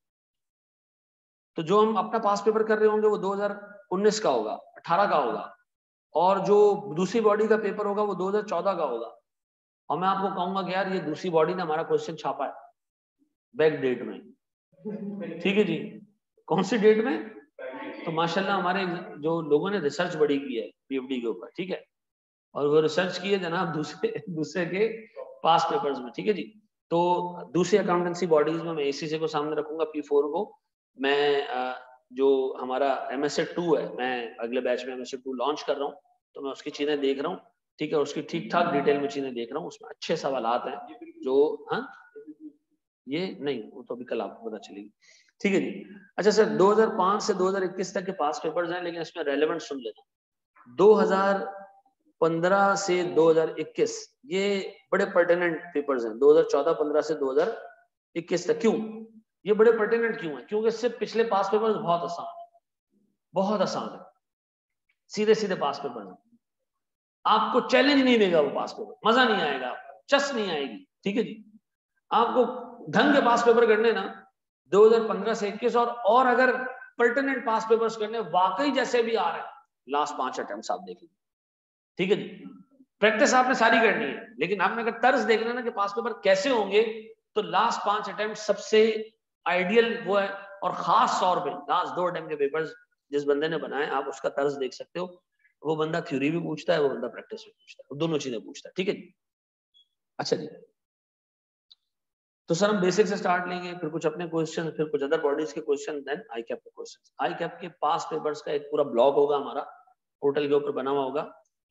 तो जो हम अपना पास पेपर कर रहे होंगे वो 2019 का होगा, 18 का होगा, और जो दूसरी बॉडी का पेपर होगा वो 2014 का होगा। और मैं आपको कहूंगा कि यार ये दूसरी बॉडी ने हमारा क्वेश्चन छापा है बैक डेट में, ठीक है जी। कौन सी डेट में? तो माशाल्लाह हमारे जो लोगों ने रिसर्च बड़ी की है पीएफडी के ऊपर, ठीक है, और वो रिसर्च की है जनाब दूसरे दूसरे के पास पेपर्स में, ठीक है जी। तो दूसरी अकाउंटेंसी बॉडीज में मैं एसीसी को सामने रखूंगा, P4 को मैं जो हमारा MSA2 है, मैं अगले बैच में MSA2 लॉन्च कर रहा हूँ, तो मैं उसकी चीजें देख रहा हूँ, ठीक है, उसकी ठीक ठाक डिटेल में चीजें देख रहा हूँ। उसमें अच्छे सवालात हैं जो, हाँ ये नहीं, वो तो अभी कल आपको पता चलेगी, ठीक है जी। अच्छा सर 2005 से 2021 तक के पास पेपर्स हैं, लेकिन इसमें रेलेवेंट सुन लेना। 2015 से 2021 ये बड़े पर्टिनेंट पेपर्स हैं। 2014-15 से 2021 तक क्यों ये बड़े पर्टिनेंट क्यों है? क्योंकि इससे पिछले पास पेपर्स बहुत आसान है, बहुत आसान है, सीधे सीधे पास पेपर है। आपको चैलेंज नहीं देगा वो पास पेपर, मजा नहीं आएगा, चस नहीं आएगी, ठीक है जी। आपको ढंग के पास पेपर करने ना 2015 से 21 और अगर पर्टिनेंट पास पेपर्स करने वाकई जैसे भी आ रहे हैं, लास्ट 5 अटेम्प्ट्स आप देखेंगे, ठीक है जी। प्रैक्टिस आपने सारी करनी है, लेकिन आपने अगर तर्ज देखना ना कि पास पेपर कैसे होंगे, तो लास्ट 5 अटेम्प्ट सबसे आइडियल वो है। और खास तौर पे लास्ट 2 अटेम्प्ट के पेपर्स जिस बंदे ने बनाए आप उसका तर्ज देख सकते हो। वो बंदा थ्योरी भी पूछता है, वो बंदा प्रैक्टिस भी पूछता है, वो दोनों चीजें पूछता है, ठीक है जी। अच्छा जी, तो सर हम बेसिक से स्टार्ट लेंगे, फिर कुछ अपने क्वेश्चन, फिर कुछ अदर बॉडीज के क्वेश्चन, देन आईकैप के क्वेश्चन। आईकैप के पास पेपर्स का एक पूरा ब्लॉग होगा हमारा पोर्टल के ऊपर बना हुआ होगा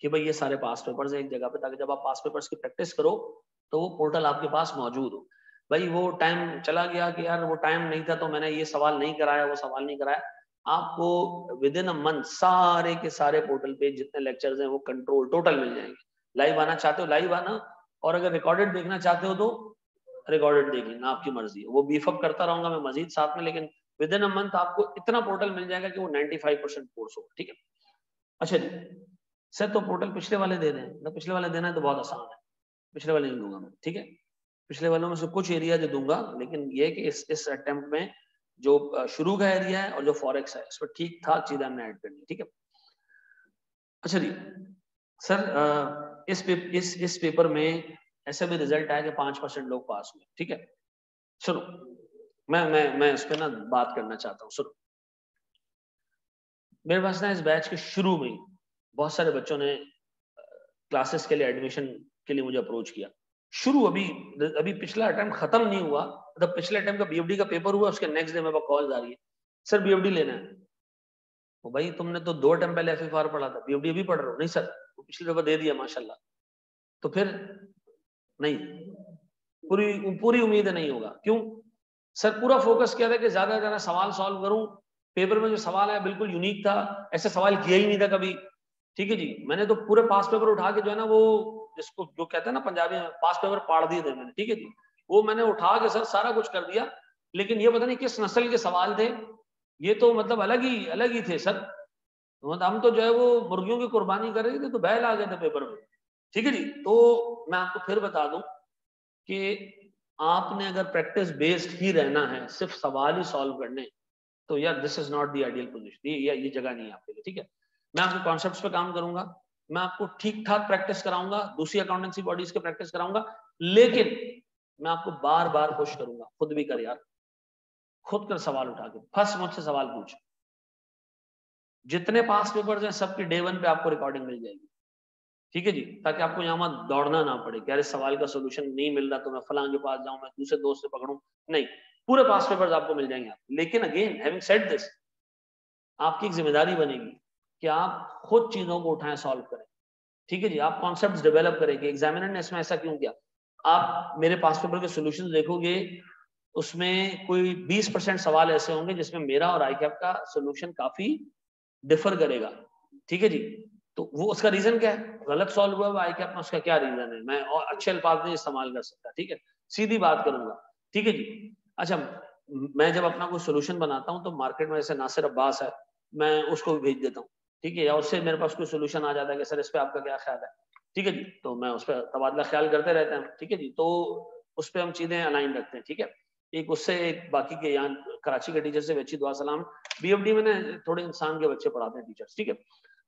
कि भाई ये सारे पास पेपर्स हैं एक जगह पे, ताकि जब आप पास पेपर्स की प्रैक्टिस करो तो वो पोर्टल आपके पास मौजूद हो। भाई वो टाइम चला गया कि यार वो टाइम नहीं था तो मैंने ये सवाल नहीं कराया, वो सवाल नहीं कराया। आपको विद इन अ मंथ सारे के सारे पोर्टल पे जितने लेक्चर्स हैं वो कंट्रोल टोटल मिल जाएंगे। लाइव आना चाहते हो लाइव आना, और अगर रिकॉर्डेड देखना चाहते हो तो रिकॉर्डेड देख लेना, आपकी मर्जी है। वो बीफअप करता रहूंगा मैं मजीद साथ में, लेकिन विद इन अ मंथ आपको इतना पोर्टल मिल जाएगा कि वो 95% कोर्स होगा। ठीक है, अच्छा जी सर, तो पोर्टल पिछले वाले दे दें? तो पिछले वाले देना है तो बहुत आसान है, पिछले वाले नहीं दूंगा मैं। ठीक है, पिछले वालों में से कुछ एरिया जो दूंगा, लेकिन ये कि इस अटेम्प्ट में जो शुरू का एरिया है और जो फॉरेक्स है इस पर ठीक ठाक चीजें हमने ऐड करनी। ठीक है, अच्छा जी सर, इस पेपर में ऐसा भी रिजल्ट आया कि 5% लोग पास हुए। ठीक है, सुनो मैं इस पे ना बात करना चाहता हूँ। सुनो, मेरे पास ना इस बैच के शुरू में बहुत सारे बच्चों ने क्लासेस के लिए एडमिशन के लिए मुझे अप्रोच किया। शुरू अभी अभी पिछला अटेम्प्ट खत्म नहीं हुआ, मतलब पिछले अटेम्प्ट का बीएफडी का पेपर हुआ, उसके नेक्स्ट डे मेरे पास कॉल आ रही है, सर बीएफडी लेना है। तो भाई तुमने तो 2 अटेम्प्ट पहले एफएफआर पढ़ा था, बीएफडी अभी पढ़ रहे हो? नहीं सर, वो पिछले पेपर दे दिया माशाल्लाह। तो फिर नहीं, पूरी पूरी उम्मीद नहीं होगा। क्यों सर? पूरा फोकस किया था कि ज्यादा से ज्यादा सवाल सॉल्व करूं। पेपर में जो सवाल है बिल्कुल यूनिक था, ऐसा सवाल किया ही नहीं था कभी। ठीक है जी, मैंने तो पूरे पास पेपर उठा के जो है ना, वो जिसको जो कहते हैं ना पंजाबी में, पास पेपर पाड़ दिए थे मैंने। ठीक है जी, वो मैंने उठा के सर सारा कुछ कर दिया, लेकिन ये पता नहीं किस नस्ल के सवाल थे, ये तो मतलब अलग ही थे सर। मतलब हम तो जो है वो मुर्गियों की कुर्बानी कर रहे थे तो बैल आ गए थे पेपर में। ठीक है जी, तो मैं आपको फिर बता दूं कि आपने अगर प्रैक्टिस बेस्ड ही रहना है, सिर्फ सवाल ही सॉल्व करने, तो यार this is not the ideal position, ये जगह नहीं है आपके लिए। ठीक है, मैं आपके कॉन्सेप्ट्स पे काम करूंगा, मैं आपको ठीक ठाक प्रैक्टिस कराऊंगा, दूसरी अकाउंटेंसी बॉडीज के प्रैक्टिस कराऊंगा, लेकिन मैं आपको बार बार पुश करूंगा, खुद भी कर यार, खुद कर सवाल उठा के फर्स्ट मुझसे सवाल पूछ। जितने पास पेपर्स हैं सबके डे 1 पे आपको रिकॉर्डिंग मिल जाएगी। ठीक है जी, ताकि आपको यहाँ मत दौड़ना ना पड़े कि अरे सवाल का सोल्यूशन नहीं मिल रहा तो मैं फलां के पास जाऊं, मैं दूसरे दोस्त से पकड़ूं। नहीं, पूरे पास पेपर्स आपको मिल जाएंगे। लेकिन अगेन हैविंग सेड दिस, आपकी एक जिम्मेदारी बनेगी कि आप खुद चीजों को उठाएं, सॉल्व करें। ठीक है जी, आप कॉन्सेप्ट्स डेवलप करेंगे। एग्जामिनर ने इसमें ऐसा क्यों किया? आप मेरे पास पेपर के सॉल्यूशंस देखोगे, उसमें कोई 20% सवाल ऐसे होंगे जिसमें मेरा और आईकैप का सॉल्यूशन काफी डिफर करेगा। ठीक है जी, तो वो उसका रीजन क्या है? गलत सॉल्व हुआ आईकैप में, उसका क्या रीजन है? मैं और अच्छे अल्फाज नहीं इस्तेमाल कर सकता। ठीक है, सीधी बात करूंगा। ठीक है जी, अच्छा मैं जब अपना कोई सोल्यूशन बनाता हूँ तो मार्केट में जैसे नासिर अब्बास है, मैं उसको भी भेज देता हूँ। ठीक है, या उससे मेरे पास कोई सोल्यूशन आ जाता है कि सर इस पर आपका क्या ख्याल है। ठीक है जी, तो मैं उस पर तबादला ख्याल करते रहते हैं। ठीक है जी, तो उस पर हम चीजें अलाइन रखते हैं। ठीक है, एक उससे एक बाकी के यहाँ कराची के टीचर से अच्छी दुआ सलाम। बीएफडी में ना थोड़े इंसान के बच्चे पढ़ाते हैं टीचर्स। ठीक है,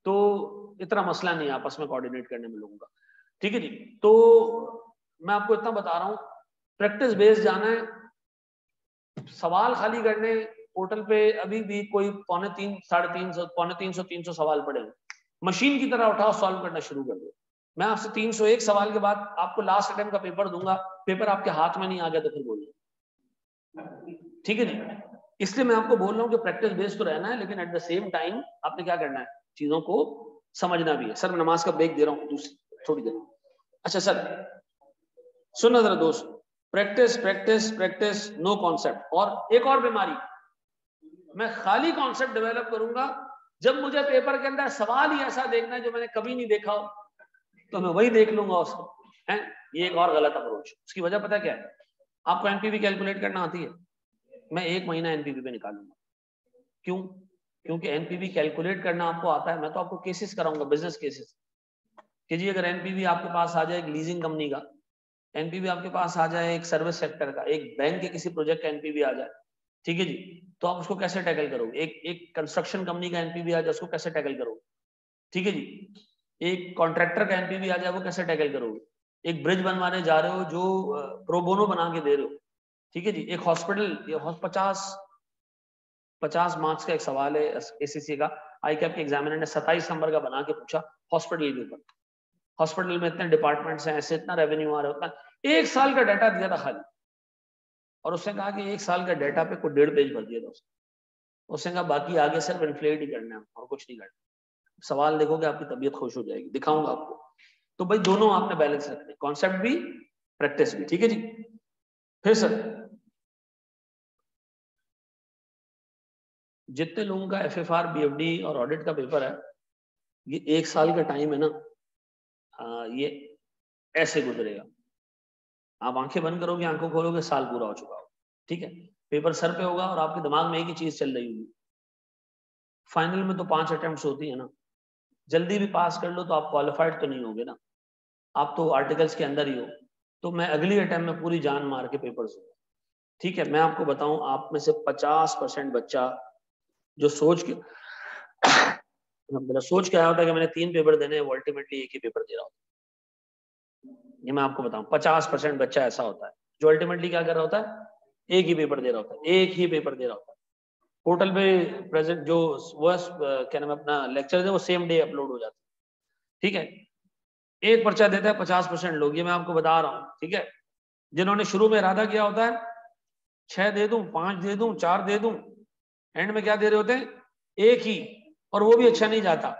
तो इतना मसला नहीं है आपस में कोऑर्डिनेट करने में लोगों का। ठीक है जी, तो मैं आपको इतना बता रहा हूँ, प्रैक्टिस बेस्ड जाना है, सवाल खाली करने पोर्टल पे अभी भी कोई 350 सवाल पड़े हैं, मशीन की तरह उठाओ, सॉल्व करना शुरू कर दो। मैं आपसे 301 सवाल के बाद आपको लास्ट अटेम्प्ट का पेपर दूंगा, पेपर आपके हाथ में नहीं आ गया तो फिर बोलिए। ठीक है जी, इसलिए मैं आपको बोल रहा हूँ कि प्रैक्टिस बेस्ड तो रहना है, लेकिन एट द सेम टाइम आपने क्या करना है, चीजों को समझना भी है। सर मैं नमाज का ब्रेक दे रहा हूँ दूसरी थोड़ी देर। अच्छा सर सुनो जरा दोस्त, practice practice practice, no concept. और एक और बीमारी, मैं खाली कॉन्सेप्ट डेवलप करूंगा, जब मुझे पेपर के अंदर सवाल ही ऐसा देखना है जो मैंने कभी नहीं देखा हो, तो मैं वही देख लूंगा उसको। है ये एक और गलत अप्रोच। उसकी वजह पता क्या है? आपको एनपीवी कैलकुलेट करना आती है? मैं 1 महीना एनपीवी पे निकालूंगा। क्यों? क्योंकि एनपीवी कैलकुलेट करना आपको आता है, मैं तो आपको केसेस कराऊंगा, बिजनेस केसेस, कि जी अगर एनपीवी आपके पास आ जाए एक लीजिंग कंपनी का, एनपीवी आपके पास आ जाए एक सर्विस सेक्टर का, एक बैंक के किसी प्रोजेक्ट का एनपीवी आ जाए, ठीक है जी, तो आप उसको कैसे टैकल करोगे? एक कंस्ट्रक्शन कंपनी का एनपीवी आ जाए, उसको कैसे टैकल करोगे? ठीक है जी, एक कॉन्ट्रैक्टर का एनपीवी आ जाए, वो कैसे टैकल करोगे? एक ब्रिज बनवाने जा रहे हो जो प्रोबोनो बना के दे रहे हो, ठीक है जी, एक हॉस्पिटल, 50 मार्क्स का एक सवाल है एसीसी का, आई कैप के एग्जामिनर ने 27 नंबर का बना के पूछा हॉस्पिटल के ऊपर। हॉस्पिटल में इतने डिपार्टमेंट्स हैं, ऐसे इतना रेवेन्यू आ रहा है, उतना 1 साल का डाटा दिया था खाली, और उसने कहा कि 1 साल का डाटा पे कोई 1.5 पेज भर दिया था उसने कहा बाकी आगे सिर्फ इन्फ्लेट ही करना है और कुछ नहीं करना। सवाल देखोगे आपकी तबीयत खुश हो जाएगी, दिखाऊंगा आपको। तो भाई दोनों आपने बैलेंस रखने, कॉन्सेप्ट भी प्रैक्टिस भी। ठीक है जी, फिर सर जितने लोगों का FFR, BFD और ऑडिट का पेपर है, ये 1 साल का टाइम है ना, ये ऐसे गुजरेगा। आप आंखें बंद करोगे, आंखों खोलोगे, साल पूरा हो चुका होगा। ठीक है, पेपर सर पे होगा और आपके दिमाग में एक ही चीज चल रही होगी, फाइनल में तो 5 अटेम्प्ट्स होती है ना, जल्दी भी पास कर लो तो आप क्वालिफाइड तो नहीं होगे ना, आप तो आर्टिकल्स के अंदर ही हो। तो मैं अगली अटेम्प्ट में पूरी जान मार के पेपर दूंगा। ठीक है, मैं आपको बताऊं, आप में से 50% बच्चा जो सोच के सोच के आया होता है कि मैंने 3 पेपर देने हैं, वो अल्टीमेटली एक ही पेपर दे रहा होता है। ये मैं आपको बताऊं, 50% बच्चा ऐसा होता है जो अल्टीमेटली क्या कर रहा होता है, एक ही पेपर दे रहा होता है, एक ही पेपर दे रहा होता है। पोर्टल पे प्रेजेंट जो वो क्या नाम है अपना लेक्चर है, वो सेम डे अपलोड हो जाता है। ठीक है, एक पर्चा देता है 50% लोग, ये मैं आपको बता रहा हूँ। ठीक है, जिन्होंने शुरू में इरादा किया होता है 6 दे दूं, 5 दे दूं, 4 दे दूं, एंड में क्या दे रहे होते हैं, एक ही, और वो भी अच्छा नहीं जाता।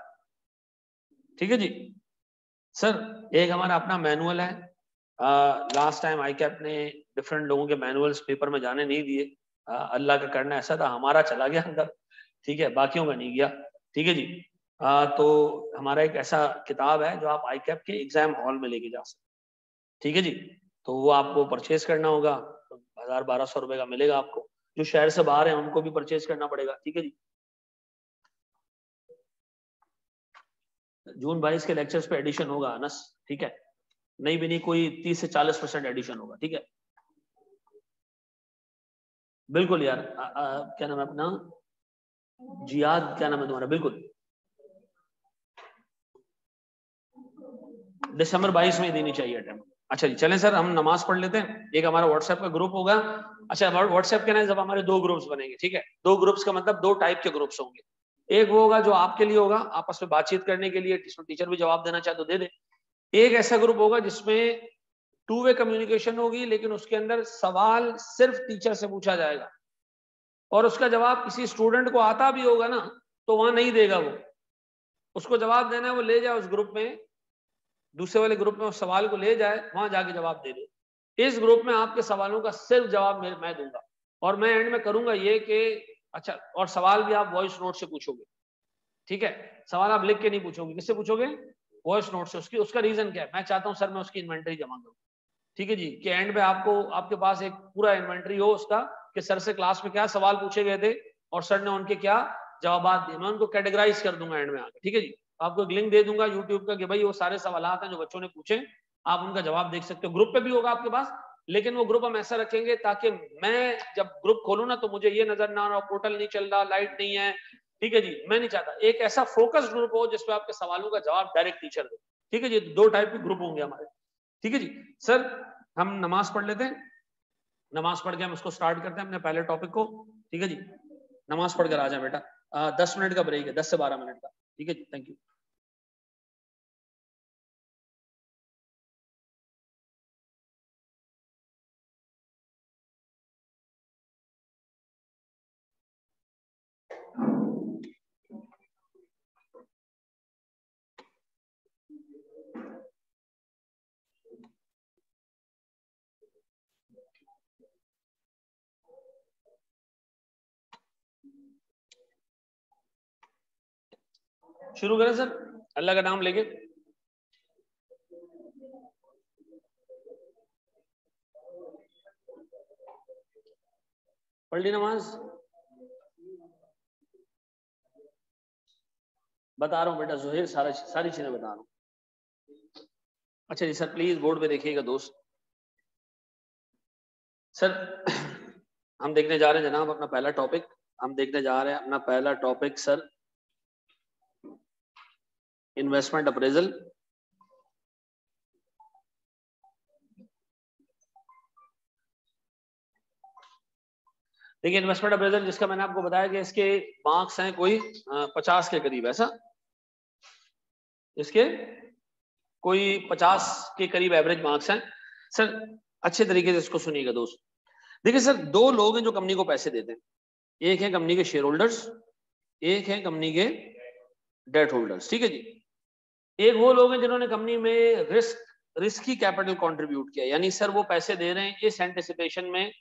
ठीक है जी सर, एक हमारा अपना मैनुअल है, लास्ट टाइम ICAP ने डिफरेंट लोगों के मैनुअल्स पेपर में जाने नहीं दिए, अल्लाह का करना ऐसा था, हमारा चला गया अंदर। ठीक है, बाकियों का नहीं गया। ठीक है जी, तो हमारा एक ऐसा किताब है जो आप ICAP के एग्जाम हॉल में लेके जा सकते। ठीक है जी, तो वो आपको परचेज करना होगा, 1000-1200 रुपए का मिलेगा आपको। जो शहर से बाहर है उनको भी परचेज करना पड़ेगा। ठीक है जी, जून 22 के लेक्चर्स पे एडिशन होगा अनस। ठीक है, नहीं भी नहीं कोई 30 से 40% एडिशन होगा। ठीक है, बिल्कुल यार, क्या नाम है अपना, जियाद क्या नाम है तुम्हारा, बिल्कुल दिसंबर 22 में देनी चाहिए अटेम्प्ट। अच्छा जी, चलें सर, हम नमाज पढ़ लेते हैं। एक हमारा व्हाट्सएप का ग्रुप होगा। अच्छा, व्हाट्सएप के ना जब हमारे 2 ग्रुप्स बनेंगे। ठीक है, 2 ग्रुप्स का मतलब 2 टाइप के ग्रुप्स होंगे। एक वो होगा जो आपके लिए होगा, आपस में बातचीत करने के लिए, टीचर भी जवाब देना चाहे तो दे दे। एक ऐसा ग्रुप होगा जिसमें 2 वे कम्युनिकेशन होगी, लेकिन उसके अंदर सवाल सिर्फ टीचर से पूछा जाएगा, और उसका जवाब किसी स्टूडेंट को आता भी होगा ना तो वहां नहीं देगा, वो उसको जवाब देना है, वो ले जाए उस ग्रुप में, दूसरे वाले ग्रुप में उस सवाल को ले जाए, वहां जाके जवाब दे दे। इस ग्रुप में आपके सवालों का सिर्फ जवाब मैं दूंगा, और मैं एंड में करूंगा ये कि अच्छा, और सवाल भी आप वॉइस नोट से पूछोगे। ठीक है, सवाल आप लिख के नहीं पूछोगे, किससे पूछोगे, वॉइस नोट से। उसका रीजन क्या है, मैं चाहता हूं सर मैं उसकी इन्वेंटरी जमा करूं। ठीक है जी, कि एंड में आपको आपके पास एक पूरा इन्वेंटरी हो उसका, कि सर से क्लास में क्या सवाल पूछे गए थे और सर ने उनके क्या जवाब दिए, मैं उनको कैटेगराइज कर दूंगा एंड में आकर। ठीक है जी, आपको एक लिंक दे दूंगा यूट्यूब का कि भाई वो सारे सवाल हैं जो बच्चों ने पूछे, आप उनका जवाब देख सकते हो। ग्रुप पे भी होगा आपके पास, लेकिन वो ग्रुप हम ऐसा रखेंगे ताकि मैं जब ग्रुप खोलूं ना तो मुझे ये नजर ना आ रहा, पोर्टल नहीं चल रहा, लाइट नहीं है। ठीक है जी, मैं नहीं चाहता, एक ऐसा फोकस ग्रुप हो जिसपे आपके सवालों का जवाब डायरेक्ट टीचर दे। ठीक है जी, 2 टाइप के ग्रुप होंगे हमारे। ठीक है जी सर, हम नमाज पढ़ लेते हैं, नमाज पढ़ के हम इसको स्टार्ट करते हैं अपने पहले टॉपिक को। ठीक है जी, नमाज पढ़ कर आ जाए बेटा। 10 मिनट का ब्रेक है, 10 से 12 मिनट का। ठीक है जी, थैंक यू। शुरू करें सर, अल्लाह का नाम लेके। पढ़ ली नमाज, बता रहा हूँ बेटा जोहेर, सारी चीजें बता रहा हूँ। अच्छा जी सर, प्लीज बोर्ड पे देखिएगा दोस्त। सर हम देखने जा रहे हैं जनाब अपना पहला टॉपिक, हम देखने जा रहे हैं अपना पहला टॉपिक सर, इन्वेस्टमेंट अप्रेजल। देखिए, इन्वेस्टमेंट अप्रेजल जिसका मैंने आपको बताया कि इसके मार्क्स हैं कोई 50 के करीब, ऐसा इसके कोई 50 के करीब एवरेज मार्क्स हैं सर। अच्छे तरीके से इसको सुनिएगा दोस्त। देखिए सर, 2 लोग हैं जो कंपनी को पैसे देते हैं, एक है कंपनी के शेयर होल्डर्स, एक है कंपनी के डेट होल्डर्स। ठीक है जी, एक वो लोग हैं जिन्होंने कंपनी में रिस्क रिस्की कैपिटल कंट्रीब्यूट किया, यानी सर वो पैसे दे रहे हैं इस एंटिसिपेशन में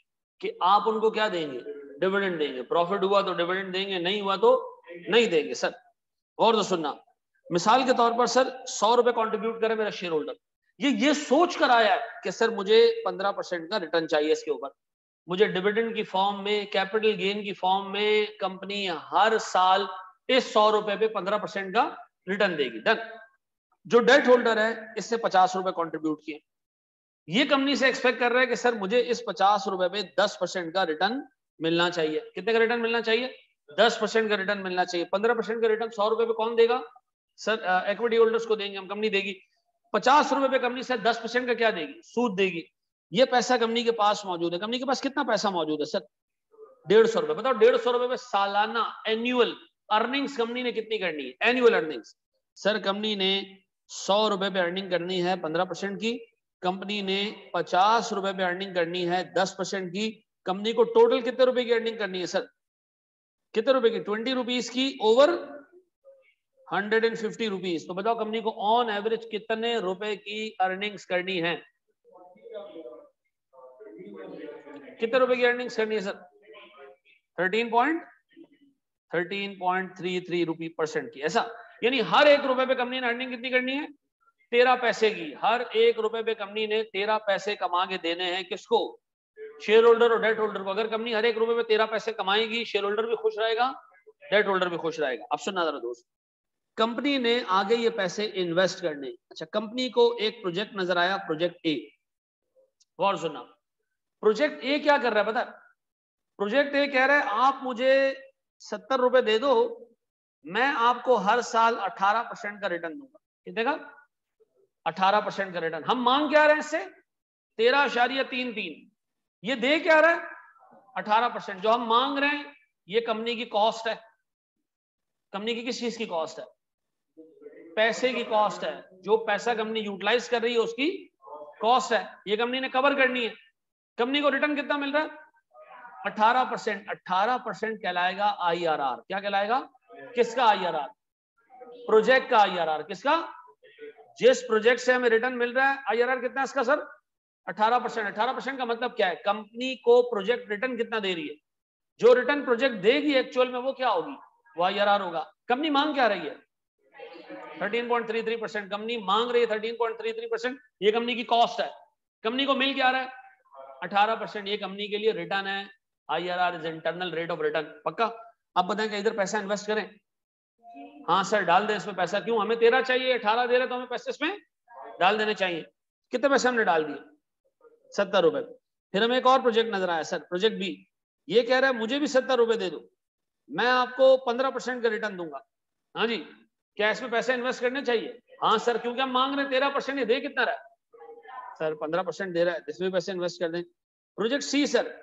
कि आप उनको क्या देंगे, डिविडेंड देंगे, प्रॉफिट हुआ तो डिविडेंड देंगे, नहीं हुआ तो नहीं देंगे। सर और तो सुनना, मिसाल के तौर पर सर 100 रुपए कंट्रीब्यूट करे मेरा शेयर होल्डर, ये सोच कर आया है कि सर मुझे 15% का रिटर्न चाहिए इसके ऊपर, मुझे डिविडेंड की फॉर्म में, कैपिटल गेन की फॉर्म में कंपनी हर साल इस 100 रुपए पे 15% का रिटर्न देगी। डन। जो डेट होल्डर है इससे 50 रुपए कंट्रीब्यूट किए, ये कंपनी से एक्सपेक्ट कर रहा है कि सर मुझे इस 50 रुपए पे 10% का रिटर्न मिलना चाहिए। कितने का रिटर्न मिलना चाहिए? 10% का रिटर्न मिलना चाहिए। 15% का रिटर्न 100 रुपए पे कौन देगा? सर इक्विटी होल्डर्स को देंगे हम, कंपनी देगी। 50 रुपए पे कंपनी सर 10% का क्या देगी? सूद देगी। ये पैसा कंपनी के पास मौजूद है। कंपनी के पास कितना पैसा मौजूद है सर? 150 रुपए। बताओ 150 रुपए पे सालाना एनुअल अर्निंग्स कंपनी ने कितनी करनी है? एनुअल अर्निंग्स सर कंपनी ने 100 रुपए पे अर्निंग करनी है 15% की, कंपनी ने 50 रुपए पे अर्निंग करनी है 10% की। कंपनी को टोटल कितने रुपए की अर्निंग करनी है सर? कितने रुपए की? 20 रुपीज की ओवर 150 रुपीज। तो बताओ कंपनी को ऑन एवरेज कितने रुपए की अर्निंग्स करनी है? कितने रुपए की अर्निंग्स करनी है सर? 13.33 रुपी परसेंट की। ऐसा यानी हर एक रुपए पे कंपनी ने अर्निंग कितनी करनी है? 13 पैसे की। हर एक रुपए पे कंपनी ने 13 पैसे कमा के देने हैं। किसको? शेयर होल्डर और डेट होल्डर को। अगर कंपनी हर एक रुपए पे 13 पैसे कमाएगी, शेयर होल्डर भी खुश रहेगा, डेट होल्डर भी खुश रहेगा। अब सुनना जरा दोस्त, कंपनी ने आगे ये पैसे इन्वेस्ट करने। अच्छा, कंपनी को एक प्रोजेक्ट नजर आया, प्रोजेक्ट ए। और सुनना, प्रोजेक्ट ए क्या कर रहा है पता है? प्रोजेक्ट ए कह रहा है आप मुझे 70 रुपए दे दो, मैं आपको हर साल 18% का रिटर्न दूंगा। कितने का? 18% का रिटर्न। हम मांग क्या रहे हैं इससे? 13.33। ये दे क्या रहा है? 18%। जो हम मांग रहे हैं ये कंपनी की कॉस्ट है। कंपनी की किस चीज की कॉस्ट है? पैसे की कॉस्ट है। जो पैसा कंपनी यूटिलाइज कर रही है उसकी कॉस्ट है। ये कंपनी ने कवर करनी है। कंपनी को रिटर्न कितना मिल रहा है? 18%। 18% कहलाएगा IRR। क्या कहलाएगा? किसका IRR? प्रोजेक्ट का IRR। किसका? जिस प्रोजेक्ट से हमें रिटर्न मिल रहा है IRR कितना है इसका सर? 18%। 18% का मतलब क्या है? कंपनी को प्रोजेक्ट रिटर्न कितना दे रही है? जो रिटर्न प्रोजेक्ट देगी एक्चुअल में वो क्या होगी? वो IRR होगा। कंपनी मांग क्या रही है? 13.33%। कंपनी मांग रही है 13.33%। ये कंपनी की कॉस्ट है। कंपनी को मिल क्या रहा है? 18%। ये कंपनी के लिए रिटर्न है। IRR is internal rate of return. पक्का? अब बताएं कि इधर पैसा इन्वेस्ट करें? हाँ सर डाल दें इसमें पैसा। क्यों? हमें 13 चाहिए, 18 दे रहे तो हमें पैसे इसमें डाल देने चाहिए। कितने पैसे हमने डाल दिए? 70 रुपए। फिर हमें एक और प्रोजेक्ट नजर आया सर, प्रोजेक्ट बी। ये कह रहा है मुझे भी 70 रुपए दे दो, मैं आपको 15% का रिटर्न दूंगा। हाँ जी, क्या इसमें पैसे इन्वेस्ट करने चाहिए? हाँ सर, क्योंकि हम मांग रहे हैं 13%। ये दे कितना रहा है सर? 15% दे रहा है, इसमें पैसे इन्वेस्ट कर दें। प्रोजेक्ट सी सर,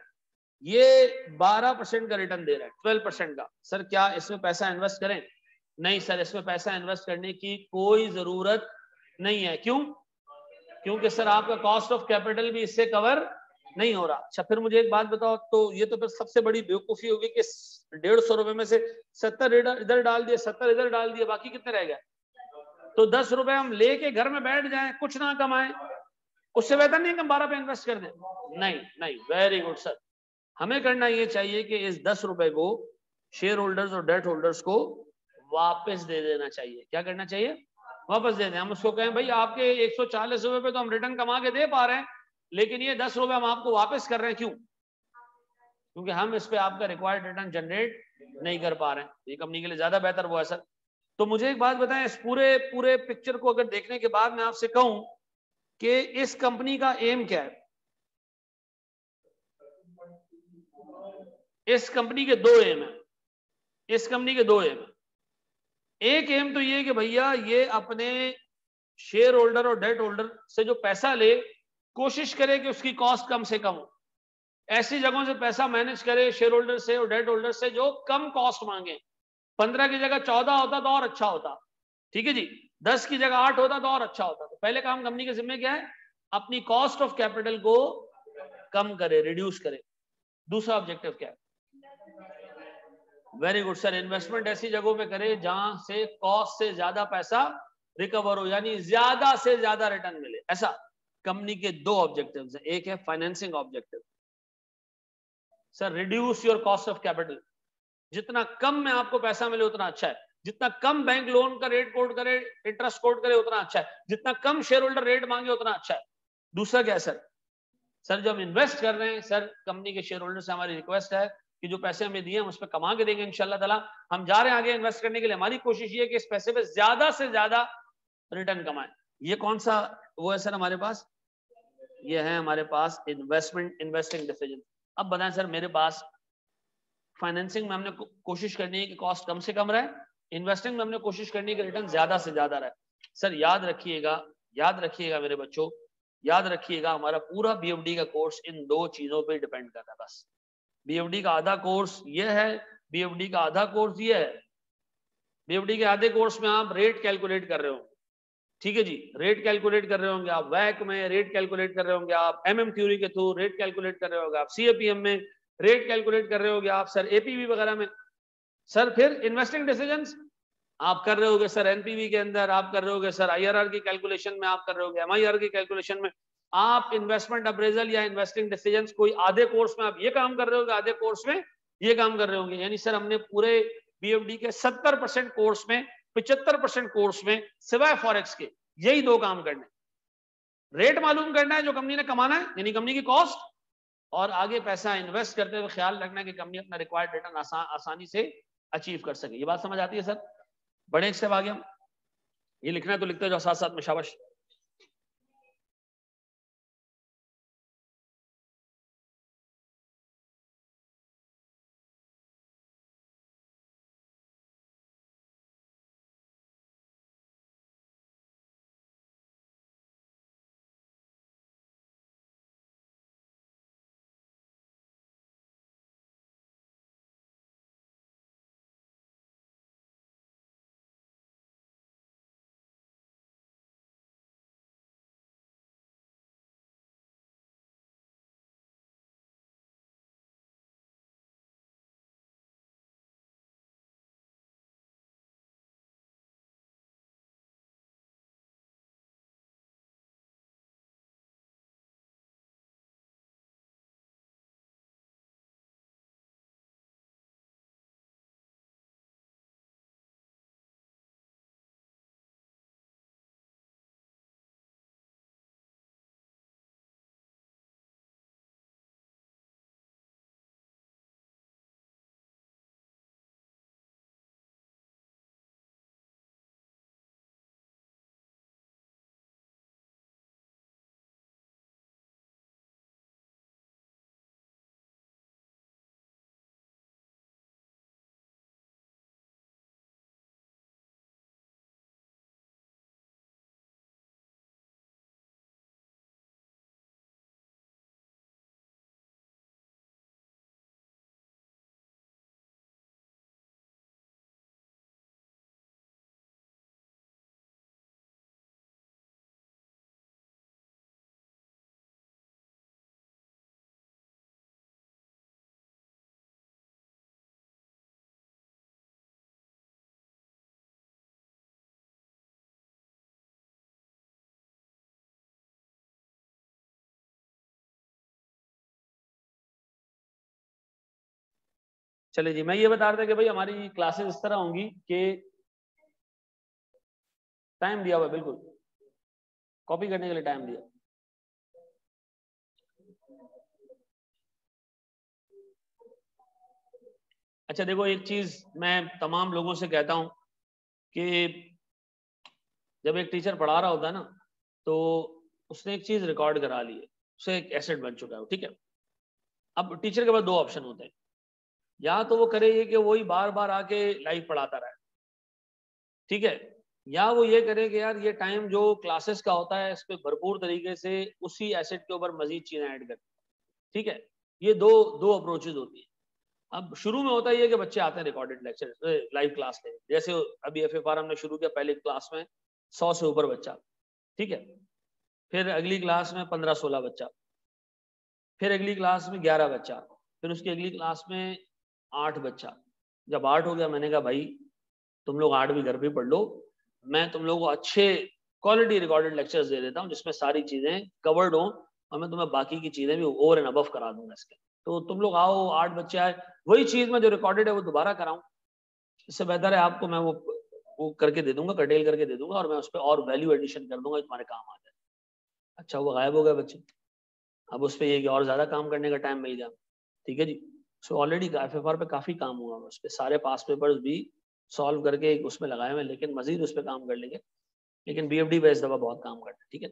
ये 12% का रिटर्न दे रहा है, 12% का। सर क्या इसमें पैसा इन्वेस्ट करें? नहीं सर, इसमें पैसा इन्वेस्ट करने की कोई जरूरत नहीं है। क्यों? क्योंकि सर आपका कॉस्ट ऑफ कैपिटल भी इससे कवर नहीं हो रहा। अच्छा फिर मुझे एक बात बताओ, तो ये तो फिर सबसे बड़ी बेवकूफी होगी कि 150 रुपए में से 70 इधर डाल दिए, 70 इधर डाल दिए, बाकी कितने रह गए? तो 10 रुपए हम लेके घर में बैठ जाएं, कुछ ना कमाएं, उससे बेहतर नहीं है कि हम 12 पे इन्वेस्ट कर दें? नहीं नहीं, वेरी गुड सर। हमें करना ये चाहिए कि इस 10 रुपए को शेयर होल्डर्स और डेट होल्डर्स को वापस दे देना चाहिए। क्या करना चाहिए? वापस दे दें। हम उसको कहें भाई आपके 140 रुपए पे तो हम रिटर्न कमा के दे पा रहे हैं, लेकिन ये 10 रुपए हम आपको वापस कर रहे हैं। क्यों? क्योंकि हम इस पे आपका रिक्वायर्ड रिटर्न जनरेट नहीं कर पा रहे हैं। ये कंपनी के लिए ज्यादा बेहतर वो है सर। तो मुझे एक बात बताएं, इस पूरे पिक्चर को अगर देखने के बाद मैं आपसे कहूं कि इस कंपनी का एम क्या है? इस कंपनी के दो एम है। इस कंपनी के दो एम है। एक एम तो ये कि भैया ये अपने शेयर होल्डर और डेट होल्डर से जो पैसा ले, कोशिश करे कि उसकी कॉस्ट कम से कम हो। ऐसी जगहों से पैसा मैनेज करे शेयर होल्डर से और डेट होल्डर से जो कम कॉस्ट मांगे। 15 की जगह 14 होता तो और अच्छा होता, ठीक है जी। 10 की जगह 8 होता तो और अच्छा होता। तो पहले काम कंपनी के जिम्मे क्या है? अपनी कॉस्ट ऑफ कैपिटल को कम करे, रिड्यूस करे। दूसरा ऑब्जेक्टिव क्या है? वेरी गुड सर, इन्वेस्टमेंट ऐसी जगहों पे करे जहां से कॉस्ट से ज्यादा पैसा रिकवर हो, यानी ज्यादा से ज्यादा रिटर्न मिले। ऐसा कंपनी के दो ऑब्जेक्टिव्स हैं, एक है financing objective, sir reduce your cost of capital, जितना कम में आपको पैसा मिले उतना अच्छा है, जितना कम बैंक लोन का रेट कोट करे, इंटरेस्ट कोट करे उतना अच्छा है, जितना कम शेयर होल्डर रेट मांगे उतना अच्छा है। दूसरा क्या है सर जो हम इन्वेस्ट कर रहे हैं सर, कंपनी के शेयर होल्डर से हमारी रिक्वेस्ट है कि जो पैसे हमें दिए हम उस पर कमा के देंगे इंशाल्लाह ताला, हम जा रहे हैं आगे इन्वेस्ट करने के लिए, हमारी कोशिश ये है कि इस पैसे पे ज्यादा से ज्यादा रिटर्न कमाएं। ये कौन सा वो है सर हमारे पास, ये है हमारे पास इन्वेस्टिंग डिसीजन। अब बताएं सर, मेरे पास फाइनेंसिंग में हमने कोशिश करनी है कि कॉस्ट कम से कम रहे, इन्वेस्टिंग में हमने कोशिश करनी है कि रिटर्न ज्यादा से ज्यादा रहे। सर याद रखिएगा मेरे बच्चों, याद रखिएगा हमारा पूरा बीएफडी का कोर्स इन दो चीजों पे डिपेंड कर रहा है बस। बीएफडी का आधा कोर्स ये है, बीएफडी का आधा कोर्स ये है। बीएफडी के आधे कोर्स में आप रेट कैलकुलेट कर रहे हो, ठीक है जी, रेट कैलकुलेट कर रहे होंगे आप, वैक में रेट कैलकुलेट कर रहे होंगे आप, एमएम थ्योरी के थ्रू रेट कैलकुलेट कर रहे होंगे आप, सीएपीएम में रेट कैलकुलेट कर रहे होंगे आप सर, एपीवी वगैरह में सर। फिर इन्वेस्टिंग डिसीजंस आप कर रहे होगे सर, एनपीवी के अंदर आप कर रहे होगे सर, आईआरआर की कैलकुलेशन में आप कर रहे होगे, एमआईआर की कैलकुलेशन में आप इन्वेस्टमेंट अप्रेजल या इन्वेस्टिंग डिसीजंस कोई आधे कोर्स में आप ये काम कर रहे होगे, आधे कोर्स में ये काम कर रहे होंगे। यानी सर हमने पूरे बीएफडी के 70% कोर्स में 75% कोर्स में सिवाय फॉरेक्स के यही दो काम करने, रेट मालूम करना है जो कंपनी ने कमाना है यानी कंपनी की कॉस्ट, और आगे पैसा इन्वेस्ट करते हुए ख्याल रखना है कि कंपनी अपना रिक्वायर्ड रिटर्न आसानी से अचीव कर सके। ये बात समझ आती है सर? बड़े एक स्टेप आगे हम ये लिखना है तो लिखते जाओ साथ साथ में, शाबाश। चलिए जी, मैं ये बता रहा था कि भाई हमारी क्लासेस इस तरह होंगी कि टाइम दिया हुआ है, बिल्कुल कॉपी करने के लिए टाइम दिया। अच्छा देखो, एक चीज मैं तमाम लोगों से कहता हूं कि जब एक टीचर पढ़ा रहा होता है ना तो उसने एक चीज रिकॉर्ड करा ली है, उसे एक एसेट बन चुका है, ठीक है। अब टीचर के पास दो ऑप्शन होते हैं, या तो वो करे ये कि वही बार बार आके लाइव पढ़ाता रहे, ठीक है, या वो ये करे कि यार ये टाइम जो क्लासेस का होता है इस पे भरपूर तरीके से उसी एसेट के ऊपर मजीद चीजें ऐड कर, ठीक है। ये दो दो अप्रोचेज होती है। अब शुरू में होता है कि बच्चे आते हैं रिकॉर्डेड लेक्चर लाइव क्लास में, जैसे अभी एफएफआर हमने शुरू किया, पहले क्लास में 100 से ऊपर बच्चा, ठीक है, फिर अगली क्लास में 15-16 बच्चा, फिर अगली क्लास में 11 बच्चा, फिर उसकी अगली क्लास में 8 बच्चा। जब 8 हो गया मैंने कहा भाई तुम लोग 8 भी घर पे पढ़ लो, मैं तुम लोगों को अच्छे क्वालिटी रिकॉर्डेड लेक्चर्स दे देता हूँ जिसमें सारी चीजें कवर्ड हो और मैं तुम्हें बाकी की चीजें भी ओवर एंड अबव करा दूंगा इसके। तो तुम लोग आओ, 8 बच्चे आए, वही चीज में जो रिकॉर्डेड है वो दोबारा कराऊं, इससे बेहतर है आपको मैं वो करके दे दूंगा, कर्टेल करके दे दूंगा और मैं उस पर और वैल्यू एडिशन कर दूंगा, तुम्हारे काम आ जाए। अच्छा वो गायब हो गए बच्चे, अब उस पर ये कि और ज्यादा काम करने का टाइम मिल गया। ठीक है जी। सो ऑलरेडी FFR पे काफी काम हुआ, उस पर सारे पास पेपर्स भी सॉल्व करके उसमें लगाए हुए, लेकिन मजीद उस पर काम कर लेंगे। लेकिन BFD पे इस दफा बहुत काम करना है, ठीक है।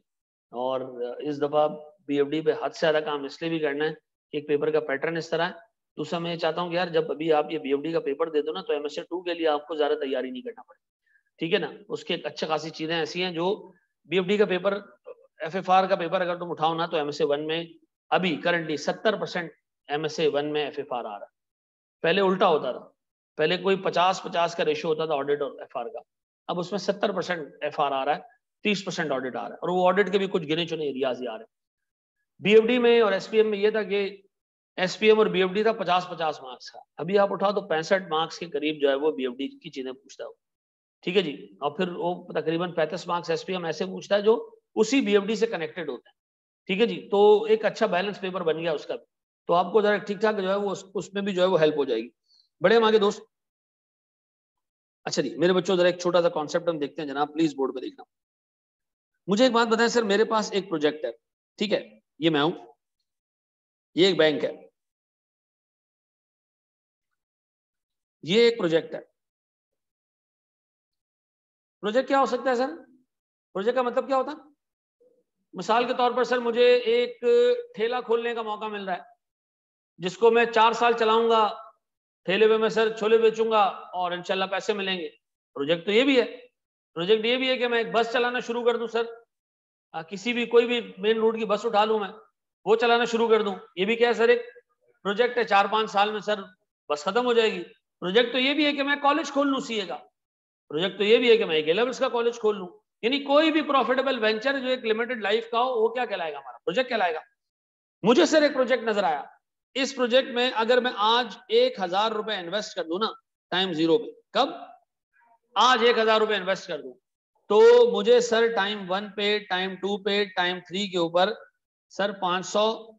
और इस दफा BFD पे हद से ज्यादा काम इसलिए भी करना है कि एक पेपर का पैटर्न इस तरह है। दूसरा मैं ये चाहता हूँ कि यार जब अभी आप ये BFD का पेपर दे दो ना, तो MSA 2 के लिए आपको ज्यादा तैयारी नहीं करना पड़े, ठीक है ना। उसके अच्छी खासी चीजें ऐसी हैं जो BFD का पेपर, FFR का पेपर अगर तुम उठाओ ना, तो MSA 1 में अभी करंटली 70% MSA 1 में FFR आ रहा है। पहले उल्टा होता था, पहले कोई 50-50 का रेशियो होता था ऑडिट और FR का, अब उसमें 70% FR आ रहा है, 30% ऑडिट आ रहा है, और वो ऑडिट के भी कुछ गिने चुने एरियाज ही आ रहे हैं। BFD में और SPM में ये था कि SPM और BFD था 50-50 मार्क्स का, अभी आप उठाओ तो 65 मार्क्स के करीब जो है वो BFD की चीजें पूछता है, ठीक है जी। और फिर वो तकरीबन 35 मार्क्स SPM ऐसे पूछता है जो उसी BFD से कनेक्टेड होते हैं, ठीक है जी। तो एक अच्छा बैलेंस पेपर बन गया उसका भी, तो आपको जरा ठीक ठाक जो है वो उसमें भी जो है वो हेल्प हो जाएगी। बड़े हम आगे दोस्त। अच्छा जी मेरे बच्चों, जरा एक छोटा सा कॉन्सेप्ट हम देखते हैं जनाब, प्लीज बोर्ड पे देखना। मुझे एक बात बताएं सर, मेरे पास एक प्रोजेक्ट है, ठीक है, ये मैं हूं, ये एक बैंक है, ये एक प्रोजेक्ट है। प्रोजेक्ट क्या हो सकता है सर? प्रोजेक्ट का मतलब क्या होता है? मिसाल के तौर पर सर मुझे एक ठेला खोलने का मौका मिल रहा है, जिसको मैं 4 साल चलाऊंगा, ठेले पे मैं सर छोले बेचूंगा और इंशाल्लाह पैसे मिलेंगे। प्रोजेक्ट तो ये भी है, प्रोजेक्ट ये भी है कि मैं एक बस चलाना शुरू कर दूं सर, किसी भी कोई भी मेन रोड की बस उठा लूं मैं, वो चलाना शुरू कर दूं, ये भी क्या है सर? एक प्रोजेक्ट है। 4-5 साल में सर बस खत्म हो जाएगी। प्रोजेक्ट तो ये भी है कि मैं कॉलेज खोल लूं CA का, प्रोजेक्ट तो ये भी है कि मैं एक A-levels का कॉलेज खोल लूं। यानी कोई भी प्रॉफिटेबल वेंचर जो एक लिमिटेड लाइफ का हो, वो क्या कहलाएगा? हमारा प्रोजेक्ट कहलाएगा। मुझे सर एक प्रोजेक्ट नजर आया, इस प्रोजेक्ट में अगर मैं आज 1000 रुपए इन्वेस्ट कर दूं ना, टाइम 0 पे, कब? आज 1000 रुपए इन्वेस्ट कर दूं, तो मुझे सर टाइम 1 पे, टाइम 2 पे, टाइम 3 के ऊपर सर 500,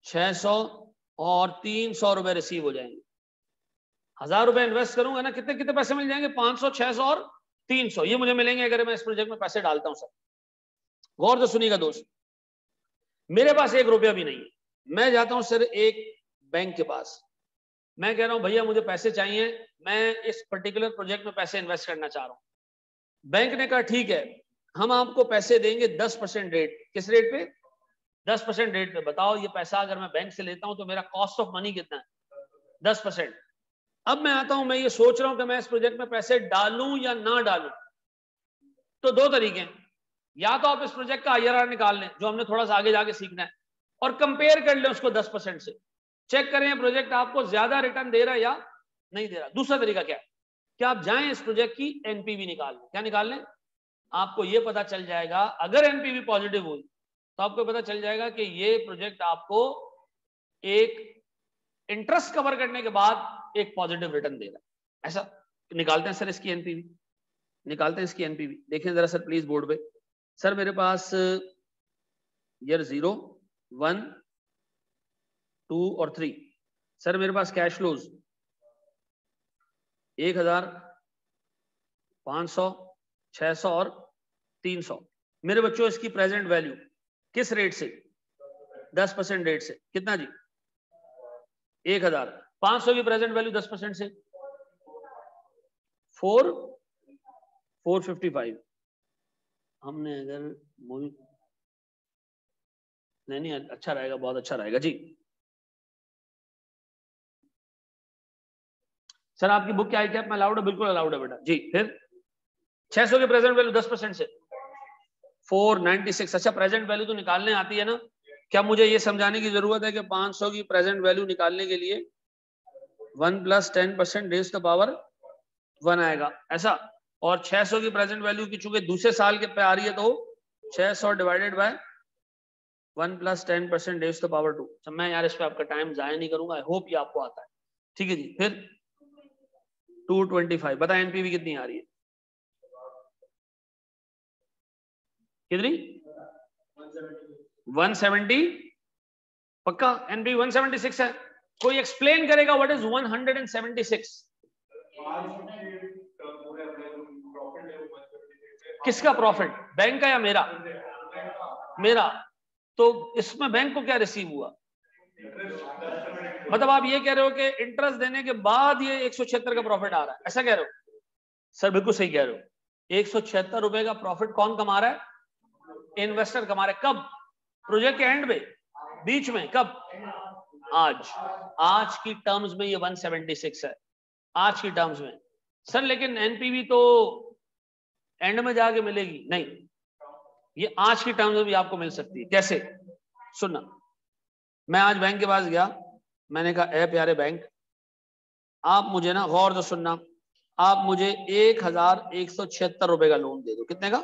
600 और 300 रुपए रिसीव हो जाएंगे। 1000 रुपए इन्वेस्ट करूंगा ना, कितने कितने पैसे मिल जाएंगे? 500, 600 और 300, ये मुझे मिलेंगे अगर मैं इस प्रोजेक्ट में पैसे डालता हूं सर। गौर से सुनिएगा दोस्त, मेरे पास 1 रुपया भी नहीं है, मैं जाता हूं सर एक बैंक के पास, मैं कह रहा हूं भैया मुझे पैसे चाहिए, मैं इस पर्टिकुलर प्रोजेक्ट में पैसे इन्वेस्ट करना चाह रहा हूं। बैंक ने कहा ठीक है, हम आपको पैसे देंगे 10% रेट। किस रेट पे? 10% रेट पे। बताओ ये पैसा अगर मैं बैंक से लेता हूं तो मेरा कॉस्ट ऑफ मनी कितना है? 10%। अब मैं आता हूं, मैं ये सोच रहा हूं कि मैं इस प्रोजेक्ट में पैसे डालूं या ना डालूं। तो 2 तरीके हैं, या तो आप इस प्रोजेक्ट का IRR निकाल लें, जो हमने थोड़ा सा आगे जाके सीखना है, और कंपेयर कर लें उसको 10% से, चेक करें प्रोजेक्ट आपको ज्यादा रिटर्न दे रहा है या नहीं दे रहा। दूसरा तरीका क्या है कि आप जाएं इस प्रोजेक्ट की NPV निकाल लें। क्या निकाल लें? आपको ये पता चल जाएगा, अगर NPV पॉजिटिव हुई तो आपको पता चल जाएगा कि ये प्रोजेक्ट आपको एक इंटरेस्ट कवर करने के बाद एक पॉजिटिव रिटर्न दे रहा है। ऐसा निकालते हैं सर इसकी NPV, निकालते हैं इसकी NPV। देखें जरा सर प्लीज बोर्ड पे। सर मेरे पास ईयर 0, 1, 2 और 3, सर मेरे पास कैश फ्लोज 1000, 500, 600 और 300। मेरे बच्चों इसकी प्रेजेंट वैल्यू किस रेट से? 10% रेट से। कितना जी? 1000। 500 की प्रेजेंट वैल्यू 10% से 455। हमने अगर मुल्क नहीं, अच्छा रहेगा, बहुत अच्छा रहेगा जी। सर आपकी बुक क्या है? क्या मैं अलाउड है? बिल्कुल अलाउड है बेटा जी। फिर 600 की प्रेजेंट वैल्यू 10% से 496। अच्छा प्रेजेंट वैल्यू तो निकालने आती है ना? क्या मुझे ये समझाने की जरूरत है कि 500 की प्रेजेंट वैल्यू निकालने के लिए 1 + 10% रेज़ टू पावर 1 आएगा, ऐसा? और 600 की प्रेजेंट वैल्यू की चूंकि दूसरे साल के पे आ रही है, तो 600 divided by 1 + 10% raise to power 2। तो मैं यार इस पे आपका टाइम जाया नहीं करूंगा, आई होप ये आपको आता है, ठीक है जी। फिर 225। बता NPV कितनी आ रही है? कितनी? 170। पक्का? एनपीवी 176 है। कोई एक्सप्लेन करेगा व्हाट इज 176? किसका प्रॉफिट? बैंक का या मेरा? मेरा। तो इसमें बैंक को क्या रिसीव हुआ? मतलब आप ये कह रहे हो कि इंटरेस्ट देने के बाद ये 176 का प्रॉफिट आ रहा है, ऐसा कह रहे हो? सर बिल्कुल सही कह रहे हो। 176 रुपए का प्रॉफिट कौन कमा रहा है? इन्वेस्टर कमा रहा है। कब? प्रोजेक्ट के एंड में, बीच में, कब? आज की टर्म्स में ये 176 है, आज की टर्म्स में। सर लेकिन एनपीवी तो एंड में जाके मिलेगी। नहीं, ये आज की टर्म्स में भी आपको मिल सकती है। कैसे? सुनना, मैं आज बैंक के पास गया, मैंने कहा ए प्यारे बैंक, आप मुझे ना गौर से सुनना, आप मुझे 1176 रुपए का लोन दे दो। कितने का?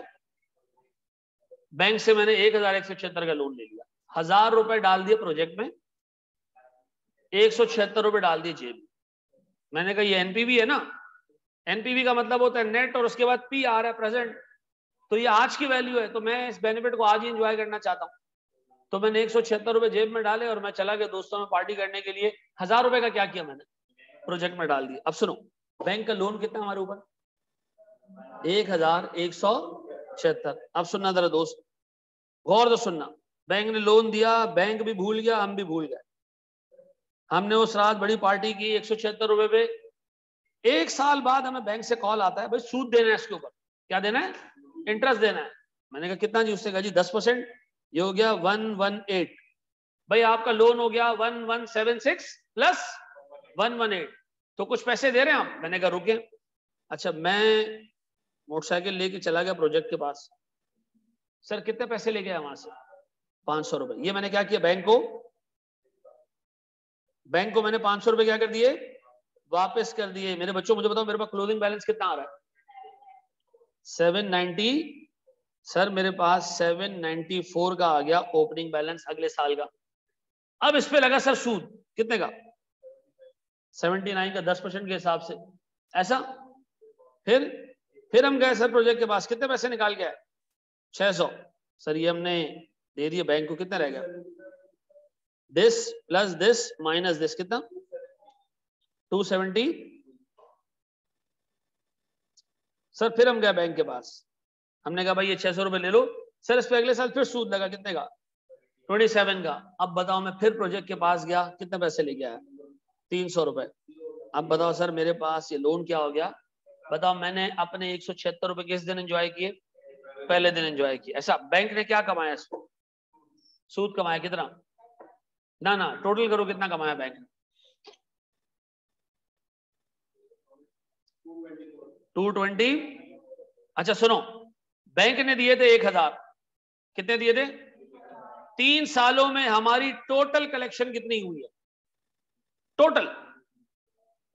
बैंक से मैंने 1176 का लोन ले लिया, 1000 रुपए डाल दिए प्रोजेक्ट में, 176 रुपए डाल दिए जेब में। मैंने कहा ये एनपीवी है ना, एनपीवी का मतलब होता है नेट और उसके बाद पी आ रहा है प्रेजेंट, तो ये आज की वैल्यू है, तो मैं इस बेनिफिट को आज ही एंजॉय करना चाहता हूं। तो मैंने 176 रुपए जेब में डाले और मैं चला गया दोस्तों में पार्टी करने के लिए। 1000 रुपए का क्या किया मैंने? प्रोजेक्ट में डाल दिया। अब सुनो, बैंक का लोन कितना हमारे ऊपर? 1176। अब सुनना जरा दोस्त, गौर से सुनना। बैंक ने लोन दिया, बैंक भी भूल गया, हम भी भूल गए। हमने उस रात बड़ी पार्टी की 176 रुपए पे। एक साल बाद हमें बैंक से कॉल आता है, भाई सूद देना है इसके ऊपर। क्या देना है? इंटरेस्ट देना है। मैंने कहा कितना जी? उसने कहा जी 10%। ये हो गया 118। भाई आपका लोन हो गया 1176 प्लस 118, तो कुछ पैसे दे रहे हैं आप? मैंने कहा रुके। अच्छा, मैं मोटरसाइकिल लेके चला गया प्रोजेक्ट के पास। सर कितने पैसे ले गया वहां से? 500 रुपए। ये मैंने क्या किया? बैंक को मैंने 500 रुपए क्या कर दिए? वापस कर दिए। मेरे बच्चों मुझे बताओ, मेरे पास क्लोजिंग बैलेंस कितना आ रहा है? 790। सर मेरे पास 794 का आ गया ओपनिंग बैलेंस अगले साल का। अब इस पे लगा सर सूद, कितने का? 79 का, 10% के हिसाब से। ऐसा? फिर हम गए सर प्रोजेक्ट के पास, कितने पैसे निकाल के आए? 600। सर ये हमने दे दिए बैंक को, कितना रह गया? This plus this minus this, कितना? 270। सर फिर हम गए बैंक के पास, हमने कहा भाई ये 600 रुपए ले लो। सर इस पे अगले साल फिर सूद लगा, कितने का? 27 का। अब बताओ, मैं फिर प्रोजेक्ट के पास गया, कितने पैसे लेके आया? 300 रुपए। अब बताओ सर मेरे पास ये लोन क्या हो गया? बताओ, मैंने अपने 176 रुपए किस दिन एंजॉय किए? पहले दिन एंजॉय किए। ऐसा? बैंक ने क्या कमाया? इसको सूद कमाया। कितना? ना टोटल करो, कितना कमाया बैंक ने? 220। अच्छा सुनो, बैंक ने दिए थे 1000, कितने दिए थे? 3 सालों में हमारी टोटल कलेक्शन कितनी हुई है? टोटल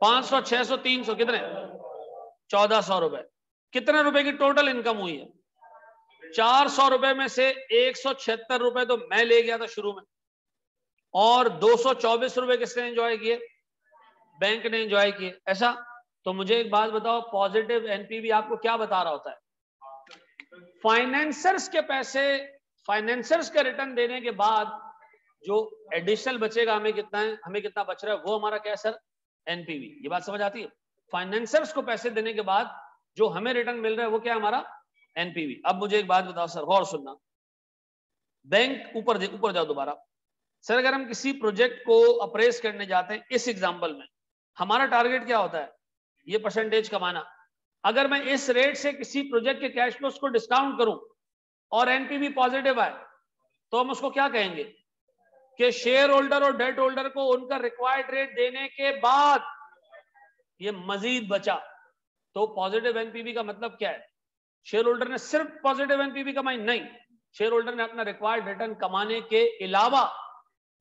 500, 600, 300, कितने? 1400 रुपए। कितने रुपए की टोटल इनकम हुई है? 400 रुपए में से 176 रुपए तो मैं ले गया था शुरू में, और 224 रुपए किसने एंजॉय किए? बैंक ने एंजॉय किए। ऐसा? तो मुझे एक बात बताओ, पॉजिटिव एनपीवी आपको क्या बता रहा होता है? फाइनेंसर्स के पैसे, फाइनेंसर्स का रिटर्न देने के बाद जो एडिशनल बचेगा, हमें कितना है, हमें कितना बच रहा है, वो हमारा क्या है सर? एनपीवी। ये बात समझ आती है? फाइनेंसर्स को पैसे देने के बाद जो हमें रिटर्न मिल रहा है वो क्या है? हमारा एनपीवी। अब मुझे एक बात बताओ सर, गौर सुनना। बैंक ऊपर जाओ दोबारा। सर अगर हम किसी प्रोजेक्ट को अप्रेस करने जाते हैं, इस एग्जांपल में हमारा टारगेट क्या होता है? ये परसेंटेज कमाना। अगर मैं इस रेट से किसी प्रोजेक्ट के कैश फ्लोस को डिस्काउंट करूं और एनपीवी पॉजिटिव आए, तो हम उसको क्या कहेंगे? कि शेयर होल्डर और डेट होल्डर को उनका रिक्वायर्ड रेट देने के बाद ये मजीद बचा, तो पॉजिटिव एनपीवी का मतलब क्या है? शेयर होल्डर ने सिर्फ पॉजिटिव एनपीवी कमाई? नहीं, शेयर होल्डर ने अपना रिक्वायर्ड रिटर्न कमाने के अलावा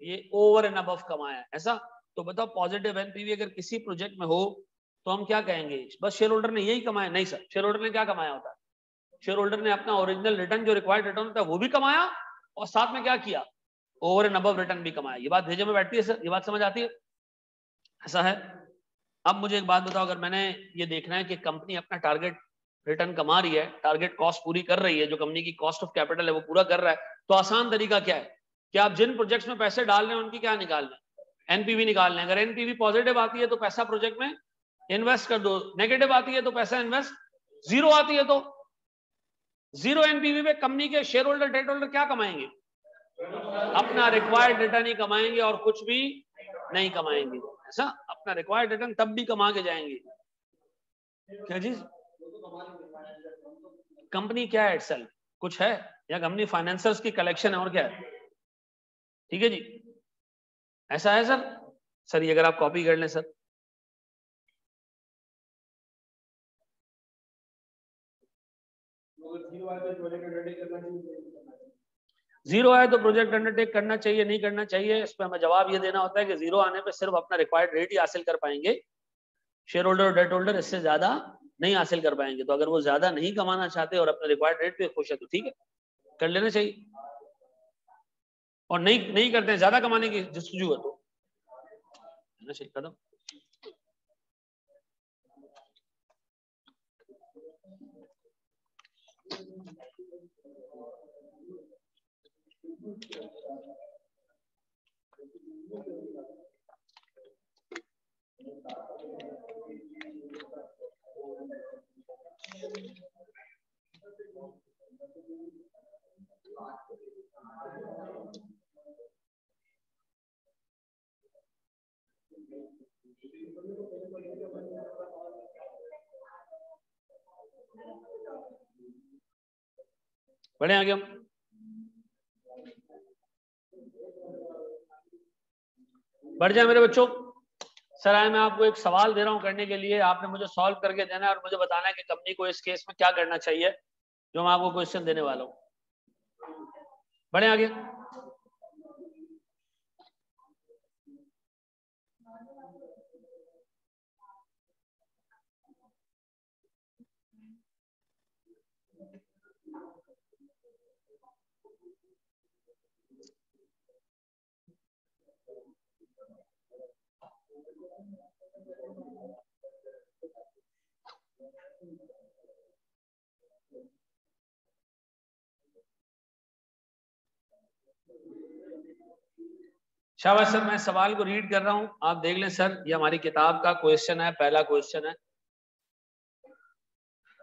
ये ओवर एंड अबव कमाया। ऐसा? तो बताओ, पॉजिटिव एनपीवी अगर किसी प्रोजेक्ट में हो तो हम क्या कहेंगे? बस शेयर होल्डर ने यही कमाया? नहीं सर, शेयर होल्डर ने क्या कमाया होता है? शेयर होल्डर ने अपना ओरिजिनल रिटर्न, जो रिक्वायर्ड रिटर्न होता है, वो भी कमाया, और साथ में क्या किया? ओवर एंड अबव रिटर्न भी कमाया। ये बात भेजे में बैठती है सर? ये बात समझ आती है? ऐसा है? अब मुझे एक बात बताओ, अगर मैंने ये देखना है कि कंपनी अपना टारगेट रिटर्न कमा रही है, टारगेट कॉस्ट पूरी कर रही है, जो कंपनी की कॉस्ट ऑफ कैपिटल है वो पूरा कर रहा है, तो आसान तरीका क्या है कि आप जिन प्रोजेक्ट्स में पैसे डाल रहे हैं उनकी क्या निकालना है, एनपीवी निकालना है। अगर एनपीवी पॉजिटिव आती है तो पैसा प्रोजेक्ट में इन्वेस्ट कर दो, नेगेटिव आती है तो पैसा इन्वेस्ट, जीरो आती है तो जीरो एनपीवी पे कंपनी के शेयर होल्डर डेट होल्डर क्या कमाएंगे, अपना रिक्वायर्ड रिटर्न ही कमाएंगे और कुछ भी नहीं कमाएंगे। ऐसा अपना रिक्वायर्ड रिटर्न तब भी कमा के जाएंगे। क्या चीज, कंपनी क्या है इटसेल्फ, कुछ है या कंपनी फाइनेंसर्स की कलेक्शन है और क्या है? ठीक है जी, ऐसा है सर। सर ये अगर आप कॉपी कर लें सर, जीरो आए तो प्रोजेक्ट अंडरटेक करना चाहिए नहीं करना चाहिए, इस पर हमें जवाब ये देना होता है कि जीरो आने पे सिर्फ अपना रिक्वायर्ड रेट ही हासिल कर पाएंगे, शेयर होल्डर और डेट होल्डर इससे ज्यादा नहीं हासिल कर पाएंगे। तो अगर वो ज्यादा नहीं कमाना चाहते और अपने रिक्वायर्ड रेट पे खुश है तो ठीक है, कर लेना चाहिए, और नहीं नहीं करते हैं, ज्यादा कमाने की जस्तजू है तो लेना चाहिए कदम। बढ़े आगे हम, बढ़ जाए मेरे बच्चों। सर आए मैं आपको एक सवाल दे रहा हूं करने के लिए, आपने मुझे सॉल्व करके देना है और मुझे बताना है कि कंपनी को इस केस में क्या करना चाहिए, जो मैं आपको क्वेश्चन देने वाला हूं। बढ़े आगे। शाबाश सर, मैं सवाल को रीड कर रहा हूं, आप देख लें सर, ये हमारी किताब का क्वेश्चन है, पहला क्वेश्चन है,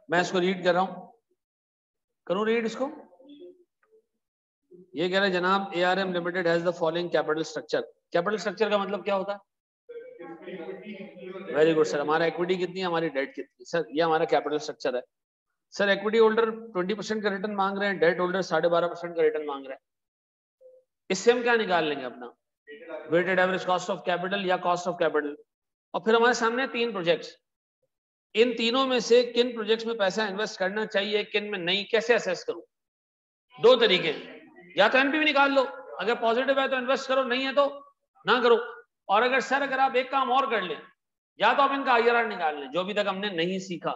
मैं इसको रीड कर रहा हूं, करूं रीड इसको। ये कह रहे हैं जनाब ARM limited has the following capital structure. Capital structure का मतलब क्या होता है? वेरी गुड सर, हमारा इक्विटी कितनी है, हमारी डेट कितनी है? सर ये हमारा कैपिटल स्ट्रक्चर है। सर इक्विटी होल्डर 20% का रिटर्न मांग रहे हैं, डेट होल्डर 12.5% का रिटर्न मांग रहे हैं, इससे हम क्या निकाल लेंगे अपना weighted average cost of capital या कॉस्ट ऑफ कैपिटल। और फिर हमारे सामने तीन प्रोजेक्ट्स, इन तीनों में से किन प्रोजेक्ट्स में पैसा इन्वेस्ट करना चाहिए, किन में नहीं, कैसे असेस करूं? दो तरीके, या तो एनपीवी निकाल लो, अगर पॉजिटिव है तो इन्वेस्ट करो, नहीं है तो ना करो। और अगर सर अगर आप एक काम और कर लें, या तो आप इनका IRR निकाल लें, जो अभी तक हमने नहीं सीखा।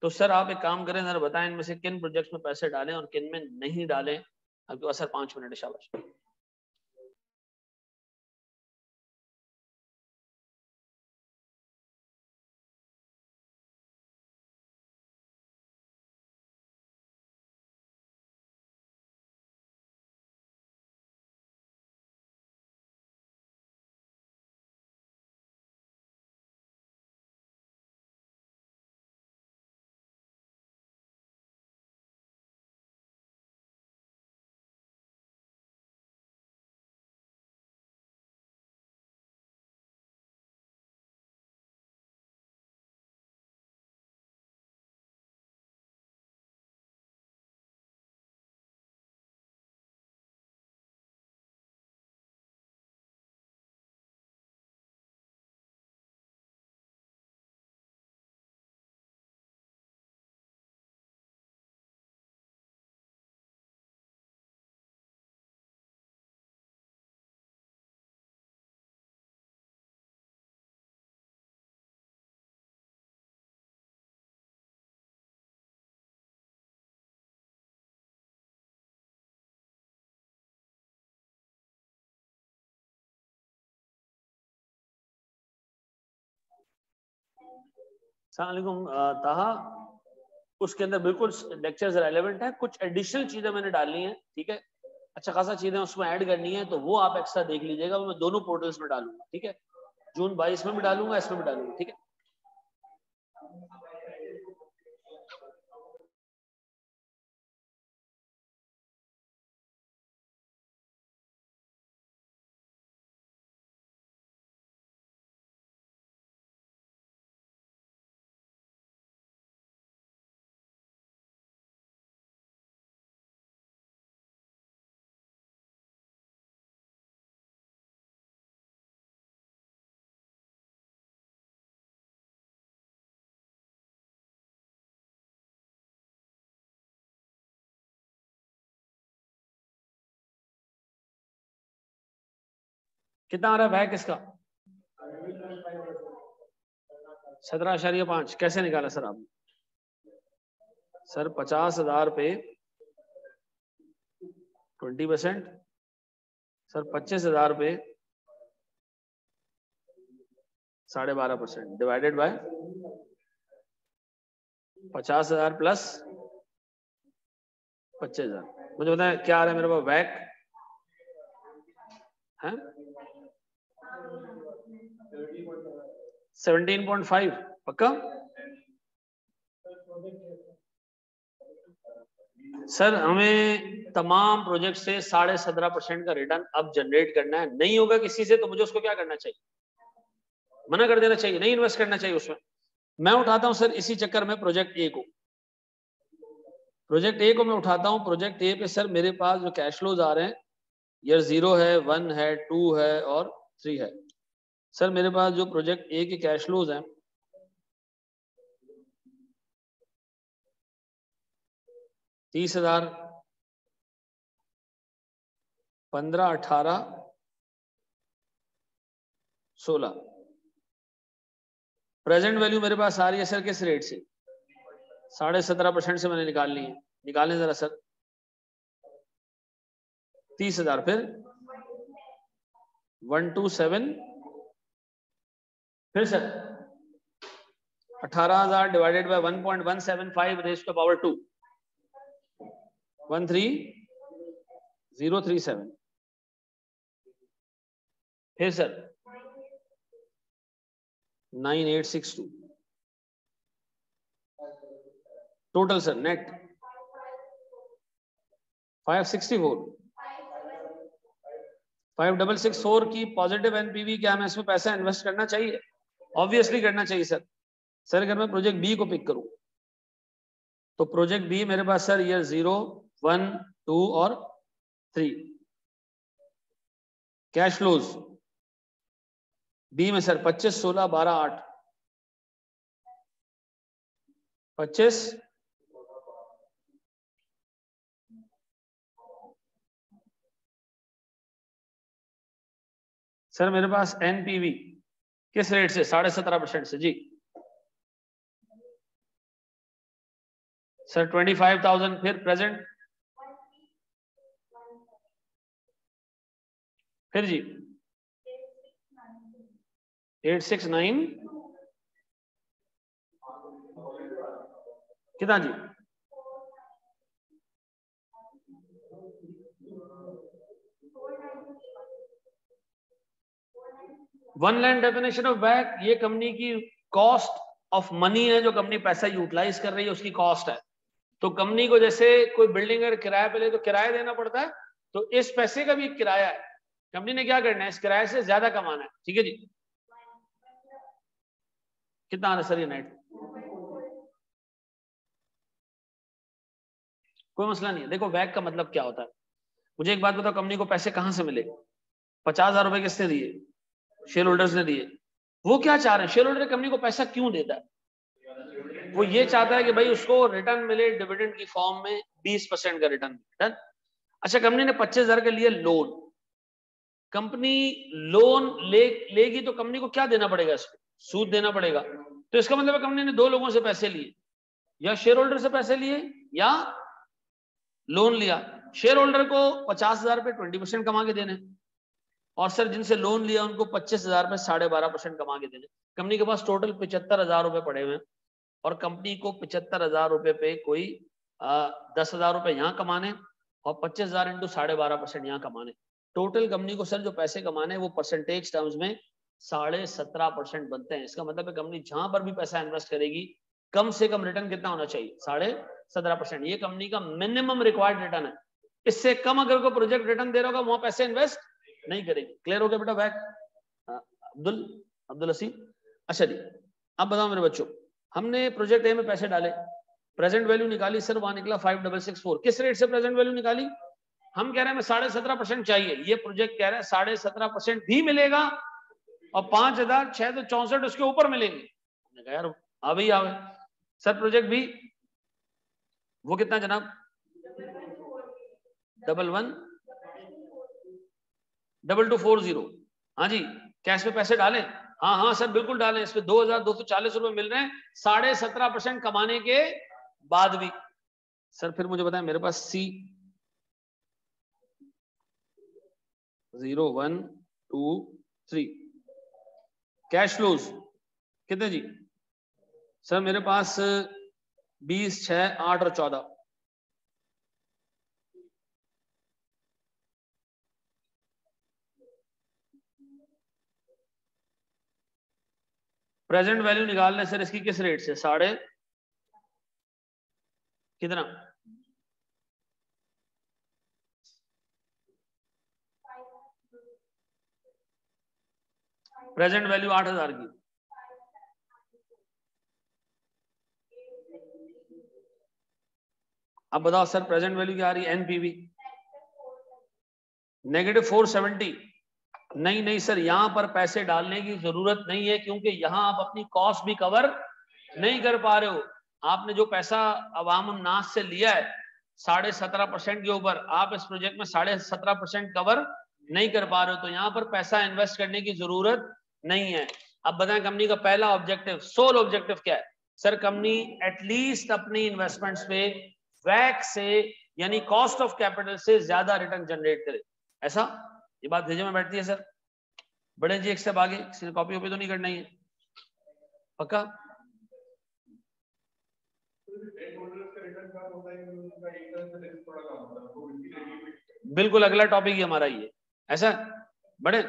तो सर आप एक काम करें, सर बताएं इनमें से किन प्रोजेक्ट्स में पैसे डालें और किन में नहीं डालें। आपके पास सर 5 मिनट है, शाबाश। अस्सलाम वालेकुम ताहा। उसके अंदर बिल्कुल लेक्चर्स रेलेवेंट है, कुछ एडिशनल चीजें मैंने डालनी है, ठीक है, अच्छा खासा चीजें उसमें ऐड करनी है, तो वो आप एक्स्ट्रा देख लीजिएगा, वो मैं दोनों पोर्टल्स में डालूंगा, ठीक है, जून 22 में भी डालूंगा, इसमें भी डालूंगा, ठीक है। कितना आ रहा है बैक इसका? 17.5 कैसे निकाला सर आपने? सर 50,000 पे 20%, सर 25,000 पे 12.5% डिवाइडेड बाय 50,000 प्लस 25,000। मुझे बताएं क्या आ रहा है मेरे पास बैक है? 17.5 पक्का? सर हमें तमाम प्रोजेक्ट से 17.5% का रिटर्न अब जनरेट करना है, नहीं होगा किसी से तो मुझे उसको क्या करना चाहिए? मना कर देना चाहिए, नहीं इन्वेस्ट करना चाहिए उसमें। मैं उठाता हूं सर इसी चक्कर में प्रोजेक्ट ए को, मैं उठाता हूं। प्रोजेक्ट ए पे सर मेरे पास जो कैश फ्लोज आ रहे हैं, ईयर 0 है, 1 है, 2 है और 3 है। सर मेरे पास जो प्रोजेक्ट ए के कैश फ्लोज हैं 30,000, 15, 18, 16। प्रेजेंट वैल्यू मेरे पास आ रही है सर किस रेट से? 17.5% से मैंने निकालनी है, निकालें जरा सर। 30,000 फिर 127, फिर sir 18,000 divided by 1.175 raise to power 2, 13037। फिर सर 9862 टोटल सर नेट 564, 5664 की पॉजिटिव एनपीवी। क्या हमें इसमें पैसा इन्वेस्ट करना चाहिए? ऑब्वियसली करना चाहिए सर। सर अगर मैं प्रोजेक्ट बी को पिक करूं तो प्रोजेक्ट बी मेरे पास सर ईयर 0, 1, 2 और 3 कैश फ्लोज बी में सर 25, 16, 12, 8, 25, सर मेरे पास एनपीवी किस रेट से? 17.5% से जी सर 25,000। फिर प्रेजेंट, फिर जी 869 कितना जी? One line definition of back, ये कंपनी की कॉस्ट ऑफ मनी है, जो कंपनी पैसा यूटिलाइज कर रही है उसकी कॉस्ट है। तो कंपनी को जैसे कोई बिल्डिंग अगर किराए पे ले तो किराया देना पड़ता है, तो इस पैसे का भी किराया है। कंपनी ने क्या करना है? इस किराए से ज्यादा कमाना है, ठीक है जी। कितना आ रहा है सर ये नेट? कोई मसला नहीं है। देखो बैक का मतलब क्या होता है, मुझे एक बात बताओ, कंपनी को पैसे कहां से मिले? 50,000 रुपए किसने दिए? शेयर होल्डर्स ने दिए। वो क्या चाह रहे हैं? शेयर होल्डर कंपनी को पैसा क्यों देता है? वो ये चाहता है कि भाई उसको रिटर्न मिले डिविडेंड की फॉर्म में, 20% का रिटर्न। अच्छा, कंपनी ने 25,000 के लिए लोन, कंपनी लोन लेगी तो कंपनी को क्या देना पड़ेगा? इसको सूद देना पड़ेगा। तो इसका मतलब है कंपनी ने दो लोगों से पैसे लिए, या शेयर होल्डर से पैसे लिए या लोन लिया। शेयर होल्डर को 50,000 पे 20% कमा के देने, और सर जिनसे लोन लिया उनको 25,000 पे 12.5% कमा के देने। कंपनी के पास टोटल 75,000 रुपए पड़े हुए हैं। और कंपनी को 75,000 रुपए पे कोई 10,000 रुपए यहाँ कमाने और 25,000 इंटू 12.5% यहाँ कमाने, टोटल कंपनी को सर जो पैसे कमाने वो परसेंटेज टर्म्स में 17.5% बनते हैं। इसका मतलब है कंपनी जहां पर भी पैसा इन्वेस्ट करेगी कम से कम रिटर्न कितना होना चाहिए? 17.5%। ये कंपनी का मिनिमम रिक्वायर्ड रिटर्न है। इससे कम अगर कोई प्रोजेक्ट रिटर्न दे रहा होगा वहां पैसे इन्वेस्ट नहीं करेगी। क्लियर हो गया बेटा? बैक अब्दुल हसीन। अच्छा जी, अब बताओ मेरे बच्चों, हमने प्रोजेक्ट ए में पैसे डाले, प्रेजेंट वैल्यू निकाली सर, वहां निकला 5664। किस रेट से प्रेजेंट वैल्यू निकाली? हम कह रहे हैं हमें 17.5% चाहिए, ये प्रोजेक्ट कह रहा है 17.5% भी मिलेगा और 5,664 उसके ऊपर मिलेंगे। हमने कहा यार आवे ही आवे सर। प्रोजेक्ट भी वो कितना जनाब? 112240। हाँ जी, कैश में पैसे डालें? हाँ हाँ सर बिल्कुल डालें। इस पे 2,240 रुपए मिल रहे हैं 17.5% कमाने के बाद भी। सर फिर मुझे बताएं, मेरे पास C 0 1 2 3 कैश फ्लोज कितने जी? सर मेरे पास 20 6 8 और 14। प्रेजेंट वैल्यू निकालने सर इसकी किस रेट से? साढ़े कितना? प्रेजेंट वैल्यू 8,000 की। अब बताओ सर प्रेजेंट वैल्यू क्या आ रही है? एनपीवी -470। नहीं सर, यहां पर पैसे डालने की जरूरत नहीं है क्योंकि यहां आप अपनी कॉस्ट भी कवर नहीं कर पा रहे हो। आपने जो पैसा अवाम नास से लिया है 17.5% के ऊपर, आप इस प्रोजेक्ट में 17.5% कवर नहीं कर पा रहे हो, तो यहां पर पैसा इन्वेस्ट करने की जरूरत नहीं है। अब बताएं कंपनी का पहला ऑब्जेक्टिव, सोल ऑब्जेक्टिव क्या है? सर कंपनी एटलीस्ट अपनी इन्वेस्टमेंट्स पे वैक से यानी कॉस्ट ऑफ कैपिटल से ज्यादा रिटर्न जनरेट करे। ऐसा ये बात भेजे में बैठती है सर? बड़े जी एक स्टेप आगे, किसी ने कॉपी वॉपी तो नहीं करना ही है? पक्का? बिल्कुल अगला टॉपिक ही हमारा ये ऐसा। बड़े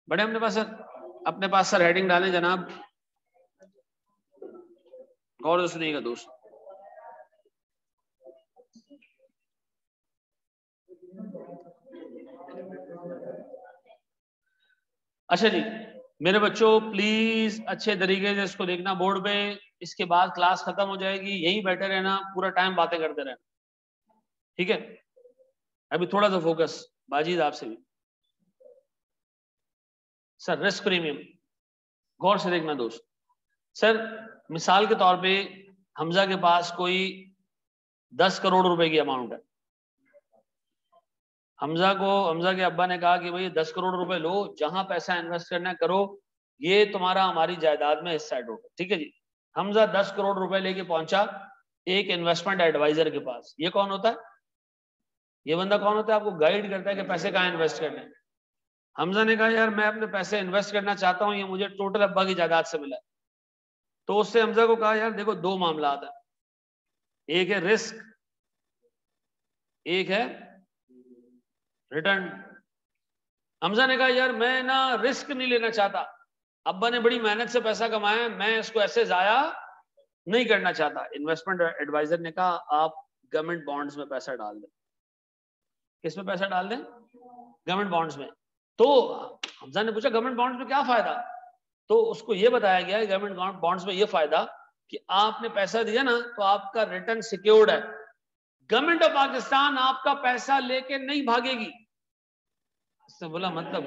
बड़े अपने पास सर, अपने पास सर हेडिंग डालें जनाब, गौर से सुनिएगा दोस्त। अच्छा जी मेरे बच्चों प्लीज अच्छे तरीके से इसको देखना बोर्ड पे। इसके बाद क्लास खत्म हो जाएगी, यही बैठे रहना, पूरा टाइम बातें करते रहना, ठीक है? अभी थोड़ा सा फोकस बाजीद आपसे भी। सर रिस्क प्रीमियम गौर से देखना दोस्त। सर मिसाल के तौर पे हमजा के पास कोई 10 करोड़ रुपए की अमाउंट है। हमजा के अब्बा ने कहा कि भाई 10 करोड़ रुपए लो, जहां पैसा इन्वेस्ट करना है करो, ये तुम्हारा हमारी जायदाद में हिस्सा है, ठीक है जी। हमजा 10 करोड़ रुपए लेके पहुंचा एक इन्वेस्टमेंट एडवाइजर के पास। ये कौन होता है? ये बंदा कौन होता है? आपको गाइड करता है कि पैसे कहाँ इन्वेस्ट करने हैं। हमजा ने कहा यार मैं अपने पैसे इन्वेस्ट करना चाहता हूँ, ये मुझे टोटल अब्बा की जायदाद से मिला है। तो उससे हमजा को कहा यार देखो दो मामला आता है, एक है रिस्क, एक है रिटर्न। हमजा ने कहा यार मैं ना रिस्क नहीं लेना चाहता, अब्बा ने बड़ी मेहनत से पैसा कमाया है, मैं इसको ऐसे जाया नहीं करना चाहता। इन्वेस्टमेंट एडवाइजर ने कहा आप गवर्नमेंट बॉन्ड्स में पैसा डाल दें। किस में पैसा डाल दें? गवर्नमेंट बॉन्ड्स में। तो हमजा ने पूछा गवर्नमेंट बॉन्ड्स में क्या फायदा? तो उसको ये बताया गया गवर्नमेंट बॉन्ड्स में ये फायदा कि आपने पैसा दिया ना तो आपका रिटर्न सिक्योर्ड है, गवर्नमेंट ऑफ पाकिस्तान आपका पैसा लेके नहीं भागेगी। इससे बोला मतलब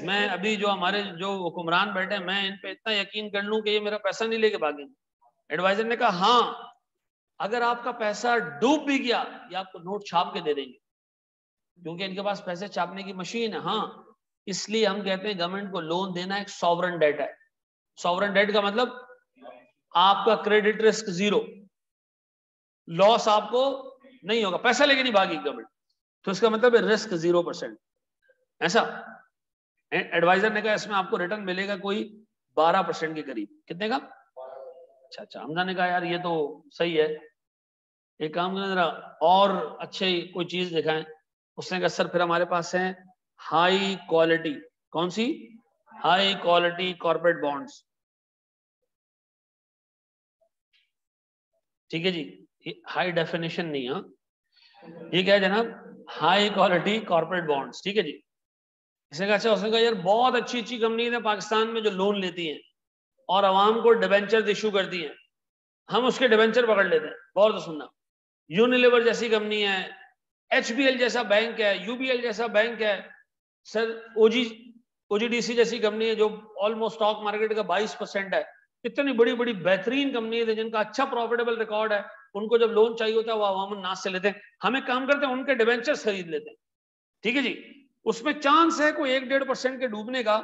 मैं अभी जो हमारे जो हुक्मरान बैठे हैं मैं इन पे इतना यकीन कर लूं कि ये मेरा पैसा नहीं लेके भागेंगे? एडवाइजर ने कहा हाँ, अगर आपका पैसा डूब भी गया ये आपको नोट छाप के दे देंगे क्योंकि इनके पास पैसे छापने की मशीन है। हाँ, इसलिए हम कहते हैं गवर्नमेंट को लोन देना एक सॉवरन डेट है। सॉवरन डेट का मतलब आपका क्रेडिट रिस्क जीरो, लॉस आपको नहीं होगा, पैसा लेके नहीं भागी गवर्नमेंट, तो इसका मतलब है रिस्क 0%। ऐसा एडवाइजर ने कहा इसमें आपको रिटर्न मिलेगा कोई 12% के करीब। कितने का? अच्छा, हमजा ने कहा यार ये तो सही है, एक काम करें जरा और अच्छे कोई चीज दिखाएं। उसने कहा सर फिर हमारे पास है हाई क्वालिटी, कौन सी? High quality corporate bonds. ठीक है जी, हाई डेफिनेशन नहीं, हाँ ये क्या है जनाब? High quality corporate bonds. ठीक है जी। इसने कहा अच्छा, उसने कहा यार बहुत अच्छी अच्छी कंपनी है पाकिस्तान में जो लोन लेती हैं और आवाम को डिबेंचर इशू करती हैं, हम उसके डिबेंचर पकड़ लेते हैं। गौर से सुनना, यूनिलीवर जैसी कंपनी है, HBL जैसा बैंक है, UBL जैसा बैंक है सर, OGDC जैसी कंपनी है जो ऑलमोस्ट स्टॉक मार्केट का 22% है। इतनी बड़ी बड़ी बेहतरीन कंपनी है जिनका अच्छा प्रॉफिटेबल रिकॉर्ड है, उनको जब लोन चाहिए होता है वो अवामन नास से लेते हैं। हमें काम करते हैं उनके डिबेंचर्स खरीद लेते हैं। ठीक है जी। उसमें चांस है कोई 1-1.5% के डूबने का।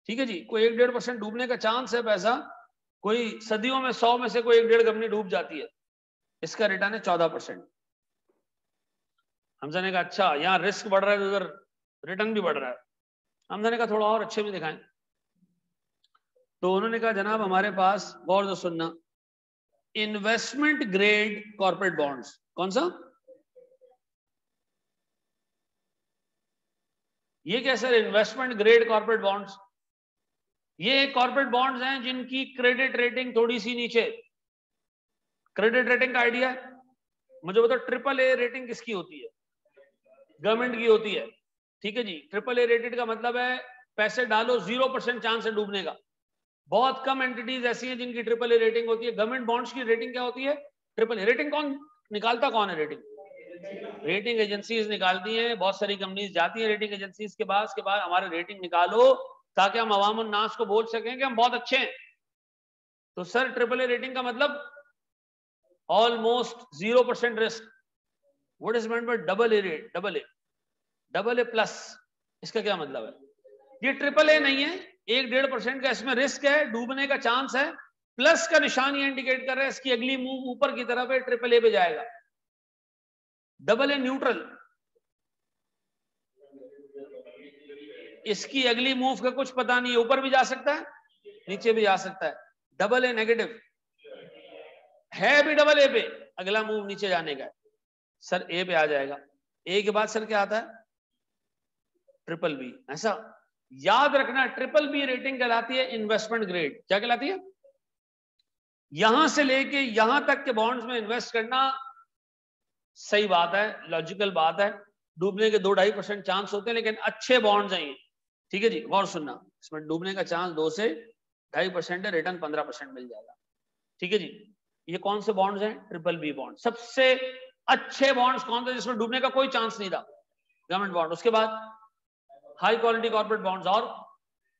ठीक है जी, कोई 1-1.5% डूबने का चांस है पैसा। कोई सदियों में 100 में से कोई 1-1.5 कंपनी डूब जाती है। इसका रिटर्न है 14%। हमजा ने कहा अच्छा, यहाँ रिस्क बढ़ रहा है तो उधर रिटर्न भी बढ़ रहा है। हमजा ने कहा थोड़ा और अच्छे में दिखाएं। तो उन्होंने कहा जनाब हमारे पास, गौर से सुनना, इन्वेस्टमेंट ग्रेड कॉर्पोरेट बॉन्ड्स। कौन सा? ये क्या sir? Investment grade corporate bonds. ये कॉर्पोरेट बॉन्ड्स हैं जिनकी क्रेडिट रेटिंग थोड़ी सी नीचे। क्रेडिट रेटिंग का आइडिया है? मुझे बताओ, AAA रेटिंग किसकी होती है? गवर्नमेंट की होती है। ठीक है जी। AAA रेटेड का मतलब है पैसे डालो 0% चांस है डूबने का। बहुत कम एंटिटीज ऐसी हैं जिनकी AAA रेटिंग होती है। गवर्नमेंट बॉन्ड्स की रेटिंग क्या होती है? AAA rating. कौन निकालता, कौन है रेटिंग? रेटिंग एजेंसीज निकालती हैं। बहुत सारी कंपनीज जाती हैं रेटिंग एजेंसीज के पास के बाद हमारे रेटिंग निकालो, ताकि हम अवाम उन नास को बोल सकें कि हम बहुत अच्छे हैं। तो सर AAA रेटिंग का मतलब almost 0% risk. What is meant by AA rate? AA plus, इसका क्या मतलब है? ये AAA नहीं है, 1-1.5% का इसमें रिस्क है, डूबने का चांस है। प्लस का निशान ये इंडिकेट कर रहा है इसकी अगली मूव ऊपर की तरफ है, AAA पे जाएगा। AA न्यूट्रल, इसकी अगली मूव का कुछ पता नहीं है, ऊपर भी जा सकता है नीचे भी जा सकता है। AA नेगेटिव है भी AA पे, अगला मूव नीचे जाने का है। सर A पे आ जाएगा। A के बाद सर क्या आता है? BBB। ऐसा याद रखना, BBB रेटिंग कहलाती है इन्वेस्टमेंट ग्रेड। क्या कहलाती है? यहां से लेके यहां तक के बॉन्ड्स में इन्वेस्ट करना सही बात है, लॉजिकल बात है। डूबने के 2-2.5% चांस होते हैं, लेकिन अच्छे बॉन्ड्स हैं ये। ठीक है जी, गौर सुनना, इसमें डूबने का चांस 2 से 2.5% है, रिटर्न 15% मिल जाएगा। ठीक है जी। ये कौन से बॉन्ड्स हैं? BBB bond. सबसे अच्छे बॉन्ड्स कौन थे जिसमें डूबने का कोई चांस नहीं था? Government bond. उसके बाद हाई क्वालिटी कॉर्पोरेट बॉन्ड्स और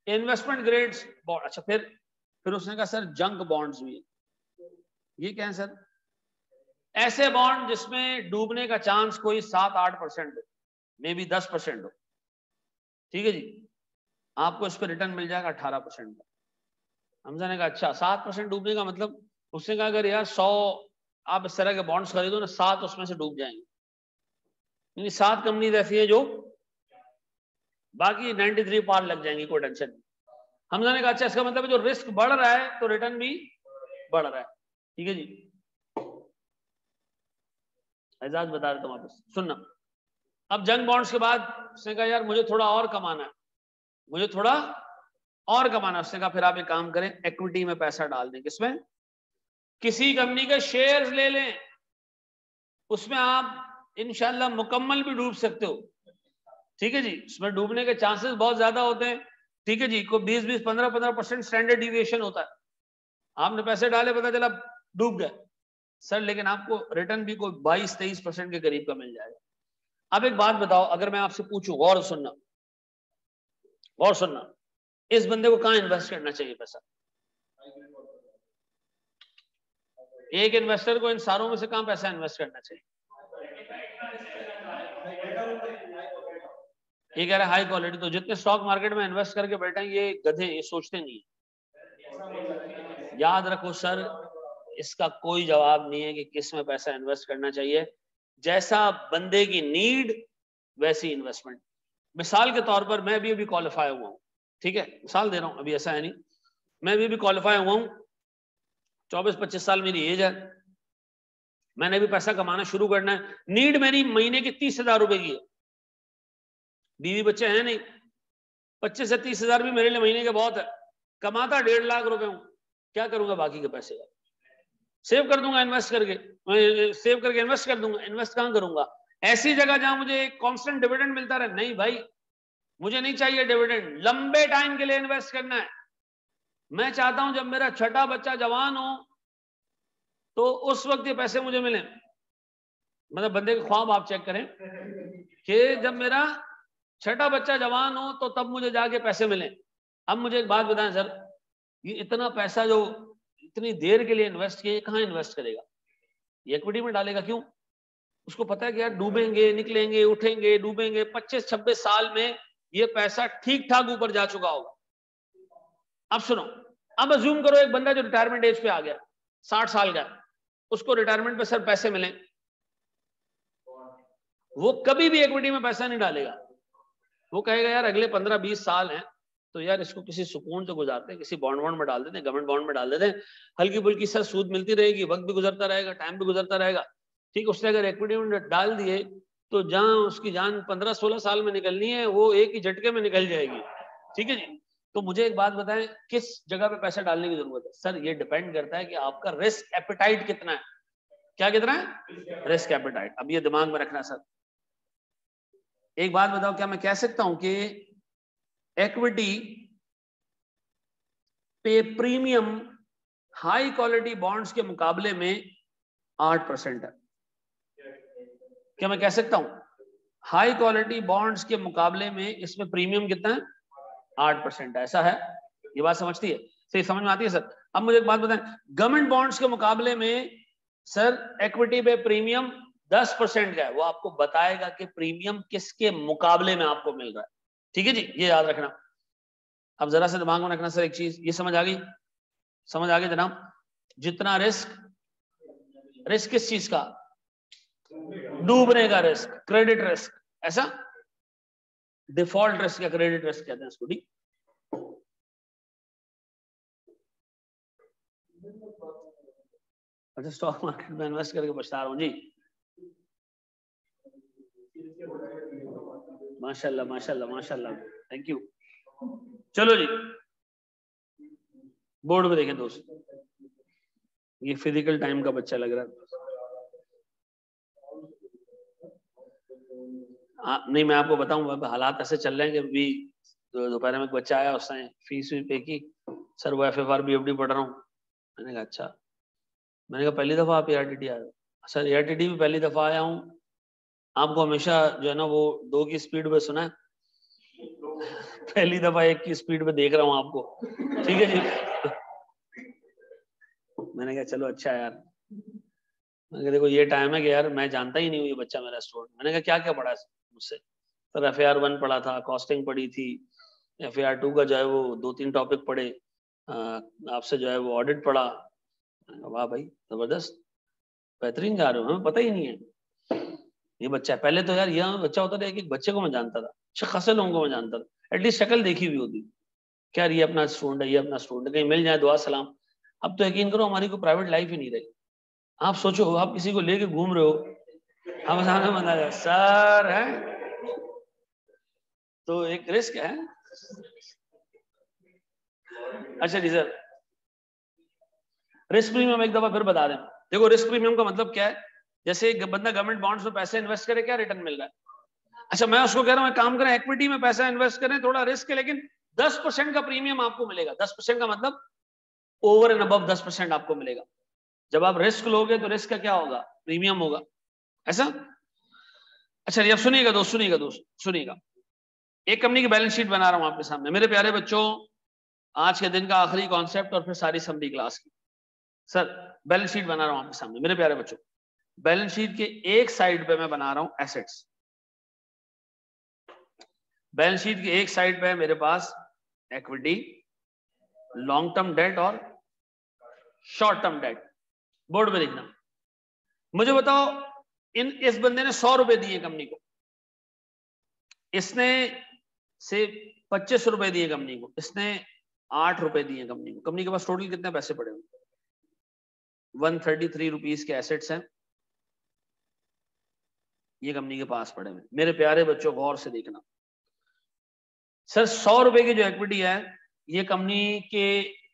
इन्वेस्टमेंट ग्रेड्स बॉन्ड। अच्छा, फिर उसने कहा सर जंक बॉन्ड्स भी है। ये क्या है सर? ऐसे बॉन्ड जिसमें डूबने का चांस कोई 7-8% हो, मे बी 10% हो। ठीक है जी, आपको इस पर रिटर्न मिल जाएगा 18% का। हमजा ने कहा अच्छा, 7% डूबने का मतलब? उसने कहा अगर यार 100 आप इस तरह के बॉन्ड्स खरीदो ना, 7 उसमें से डूब जाएंगे। यानी 7 कंपनी ऐसी है जो, बाकी 93 पार लग जाएंगी, कोई टेंशन नहीं। हमजा ने कहा अच्छा, इसका मतलब जो रिस्क बढ़ रहा है तो रिटर्न भी बढ़ रहा है। ठीक है जी। एजाज बता देता हूं वापस सुनना। अब जंग बॉन्ड्स के बाद उसने कहा यार मुझे थोड़ा और कमाना है, मुझे थोड़ा और कमाना है। उसने कहा फिर आप एक काम करें, इक्विटी में पैसा डाल दें। किसमें? किसी कंपनी के शेयर्स ले लें, उसमें आप इंशाल्लाह मुकम्मल भी डूब सकते हो। ठीक है जी, उसमें डूबने के चांसेस बहुत ज्यादा होते हैं। ठीक है जी, को 20-20, 15-15% स्टैंडर्ड डिविएशन होता है। आपने पैसे डाले, पता चला डूब गए सर, लेकिन आपको रिटर्न भी कोई 22-23% के करीब का मिल जाएगा। अब एक बात बताओ, अगर मैं आपसे पूछूं, गौर सुनना, गौर सुनना, इस बंदे को कहां इन्वेस्ट करना चाहिए पैसा? एक इन्वेस्टर को इन सारों में से कहां पैसा इन्वेस्ट करना चाहिए? ये कह रहा है हाई क्वालिटी। तो जितने स्टॉक मार्केट में इन्वेस्ट करके बैठे हैं ये गधे, ये सोचते नहीं है। याद रखो सर, इसका कोई जवाब नहीं है कि किस में पैसा इन्वेस्ट करना चाहिए। जैसा बंदे की नीड वैसी इन्वेस्टमेंट। मिसाल के तौर पर मैं भी अभी क्वालिफाई हुआ हूं। ठीक है, मिसाल दे रहा हूं, अभी ऐसा है नहीं, मैं भी क्वालिफाई हुआ हूं। 24-25 साल मेरी एज है, मैंने भी पैसा कमाना शुरू करना है, नीड मेरी महीने की 30,000 रुपए की है, बीवी बच्चे हैं नहीं, 25 से 30,000 भी मेरे लिए महीने के बहुत है, कमाता 1.5 लाख रुपए हूं, क्या करूंगा बाकी के पैसे? सेव कर दूंगा, इन्वेस्ट करके, सेव करके इन्वेस्ट कर दूंगा। इन्वेस्ट कहां करूंगा? ऐसी जगह जहां मुझे कांस्टेंट डिविडेंड मिलता रहे। नहीं भाई, मुझे नहीं चाहिए डिविडेंड, लंबे टाइम के लिए इन्वेस्ट करना है। मैं चाहता हूं जब मेरा छठा बच्चा जवान हो तो उस वक्त ये पैसे मुझे मिले। मतलब बंदे के ख्वाब आप चेक करें कि जब मेरा छठा बच्चा जवान हो तो तब मुझे जाके पैसे मिले। अब मुझे एक बात बताएं सर, ये इतना पैसा जो इतनी देर के लिए इन्वेस्ट किया, ये कहां इन्वेस्ट करेगा? ये इक्विटी में डालेगा। क्यों? उसको पता है कि यार डूबेंगे निकलेंगे, उठेंगे डूबेंगे, 25-26 साल में ये पैसा ठीक ठाक ऊपर जा चुका होगा। अब सुनो, अब अज्यूम करो एक बंदा जो रिटायरमेंट एज पे आ गया, 60 साल का, उसको रिटायरमेंट पे सर पैसे मिले, वो कभी भी इक्विटी में पैसा नहीं डालेगा। वो कहेगा यार अगले 15-20 साल हैं तो यार इसको किसी सुकून से गुजारते हैं, किसी बॉन्ड में डाल देते हैं, गवर्नमेंट बॉन्ड में डाल देते हैं, हल्की फुल्की सर सूद मिलती रहेगी, वक्त भी गुजरता रहेगा, टाइम भी गुजरता रहेगा। ठीक, उसने अगर इक्विटी में डाल दिए तो जहां उसकी जान 15-16 साल में निकलनी है वो एक ही झटके में निकल जाएगी। ठीक है जी। तो मुझे एक बात बताएं, किस जगह पे पैसा डालने की जरूरत है? सर ये डिपेंड करता है कि आपका रिस्क एपेटाइट कितना है। क्या कितना है? Risk appetite. अब ये दिमाग में रखना सर। एक बात बताओ, क्या मैं कह सकता हूं कि इक्विटी पे प्रीमियम हाई क्वालिटी बॉन्ड्स के मुकाबले में 8% है? क्या मैं कह सकता हूं हाई क्वालिटी बॉन्ड्स के मुकाबले में इसमें प्रीमियम कितना है? 8% है। ऐसा है? ये बात समझती है? सही समझ में आती है सर? अब मुझे एक बात बताएं, गवर्नमेंट बॉन्ड्स के मुकाबले में सर इक्विटी पे प्रीमियम 10% का है। वो आपको बताएगा कि प्रीमियम किसके मुकाबले में आपको मिल रहा है। ठीक है जी, ये याद रखना। अब जरा से दिमाग में रखना सर एक चीज, ये समझ आ गई? समझ आ गई जनाब? जितना रिस्क, रिस्क किस चीज का? डूबने का रिस्क, क्रेडिट रिस्क। ऐसा डिफॉल्ट रिस्क या क्रेडिट रिस्क कहते हैं इसको। अच्छा, स्टॉक मार्केट में इन्वेस्ट करके पछता रहा हूं जी। माशाल्लाह माशाल्लाह माशाल्लाह, थैंक यू। चलो जी, बोर्ड पे देखें दोस्त, ये फिजिकल टाइम का बच्चा लग रहा है। नहीं, मैं आपको बताऊं हालात ऐसे चल रहे हैं कि अभी दोपहर में एक बच्चा आया, उसने फीस भी पे की, सर वो FFR BFD पढ़ रहा हूँ। मैंने कहा अच्छा। मैंने कहा पहली दफा आप ARTT आए हो? सर ARTT भी पहली दफा आया हूँ, आपको हमेशा जो है ना वो 2 की स्पीड पे सुना है, पहली दफा 1 की स्पीड पे देख रहा हूँ आपको। ठीक है जी। मैंने कहा चलो अच्छा यार। मैंने कहा देखो ये टाइम है कि यार मैं जानता ही नहीं हूँ ये बच्चा मेरा स्टूडेंट। मैंने कहा क्या क्या पढ़ा मुझसे? सर FAR 1 पढ़ा था, कॉस्टिंग पढ़ी थी, FAR 2 का जो है वो 2-3 टॉपिक पढ़े, आपसे जो है वो ऑडिट पढ़ा। वाह भाई जबरदस्त, बेहतरीन जा रहे हो, हमें पता ही नहीं है ये बच्चा है। पहले तो यार ये बच्चा होता था, एक बच्चे को मैं जानता था, अच्छा खासे लोगों को मैं जानता था, एटलीस्ट शक्ल देखी हुई होती, क्या ये अपना स्टूडेंट है, ये अपना स्टूडेंट है, कहीं मिल जाए दुआ सलाम। अब तो यकीन करो हमारी कोई प्राइवेट लाइफ ही नहीं रही। आप सोचो, आप किसी को लेके घूम रहे हो, हम सामने बंदा सर है, तो एक रिस्क है। अच्छा जी सर, रिस्क प्रीमियम एक दफा फिर बता दें। देखो रिस्क प्रीमियम का मतलब क्या है? जैसे एक बंदा गवर्नमेंट बॉन्ड्स में पैसे इन्वेस्ट करे, क्या रिटर्न मिल रहा है? अच्छा, मैं उसको कह रहा हूँ काम करें, इक्विटी में पैसा इन्वेस्ट करें, थोड़ा रिस्क है लेकिन 10% का प्रीमियम आपको मिलेगा। 10% का मतलब ओवर एंड अबव 10% आपको मिलेगा। जब आप रिस्क लोगे तो रिस्क का क्या होगा? प्रीमियम होगा। ऐसा? अच्छा ये सुनिएगा दोस्त, सुनिएगा। एक कंपनी की बैलेंस शीट बना रहा हूं आपके सामने मेरे प्यारे बच्चों, आज के दिन का आखिरी कॉन्सेप्ट और फिर सारी समरी क्लास की। सर बैलेंस शीट बना रहा हूं आपके सामने मेरे प्यारे बच्चों। बैलेंस शीट के एक साइड पे मैं बना रहा हूं एसेट्स। बैलेंस शीट की एक साइड पे है मेरे पास इक्विटी, लॉन्ग टर्म डेट और शॉर्ट टर्म डेट। बोर्ड में लिखना। मुझे बताओ, इस बंदे ने 100 रुपए दिए कंपनी को, इसने से 25 रुपए दिए कंपनी को, इसने 8 रुपए दिए कंपनी को। कंपनी के पास टोटल कितने पैसे पड़े हुए? 133 रुपीज के एसेट्स हैं, ये कंपनी के पास पड़े हुए। मेरे प्यारे बच्चों गौर से देखना, सर 100 रुपए की जो इक्विटी है ये कंपनी के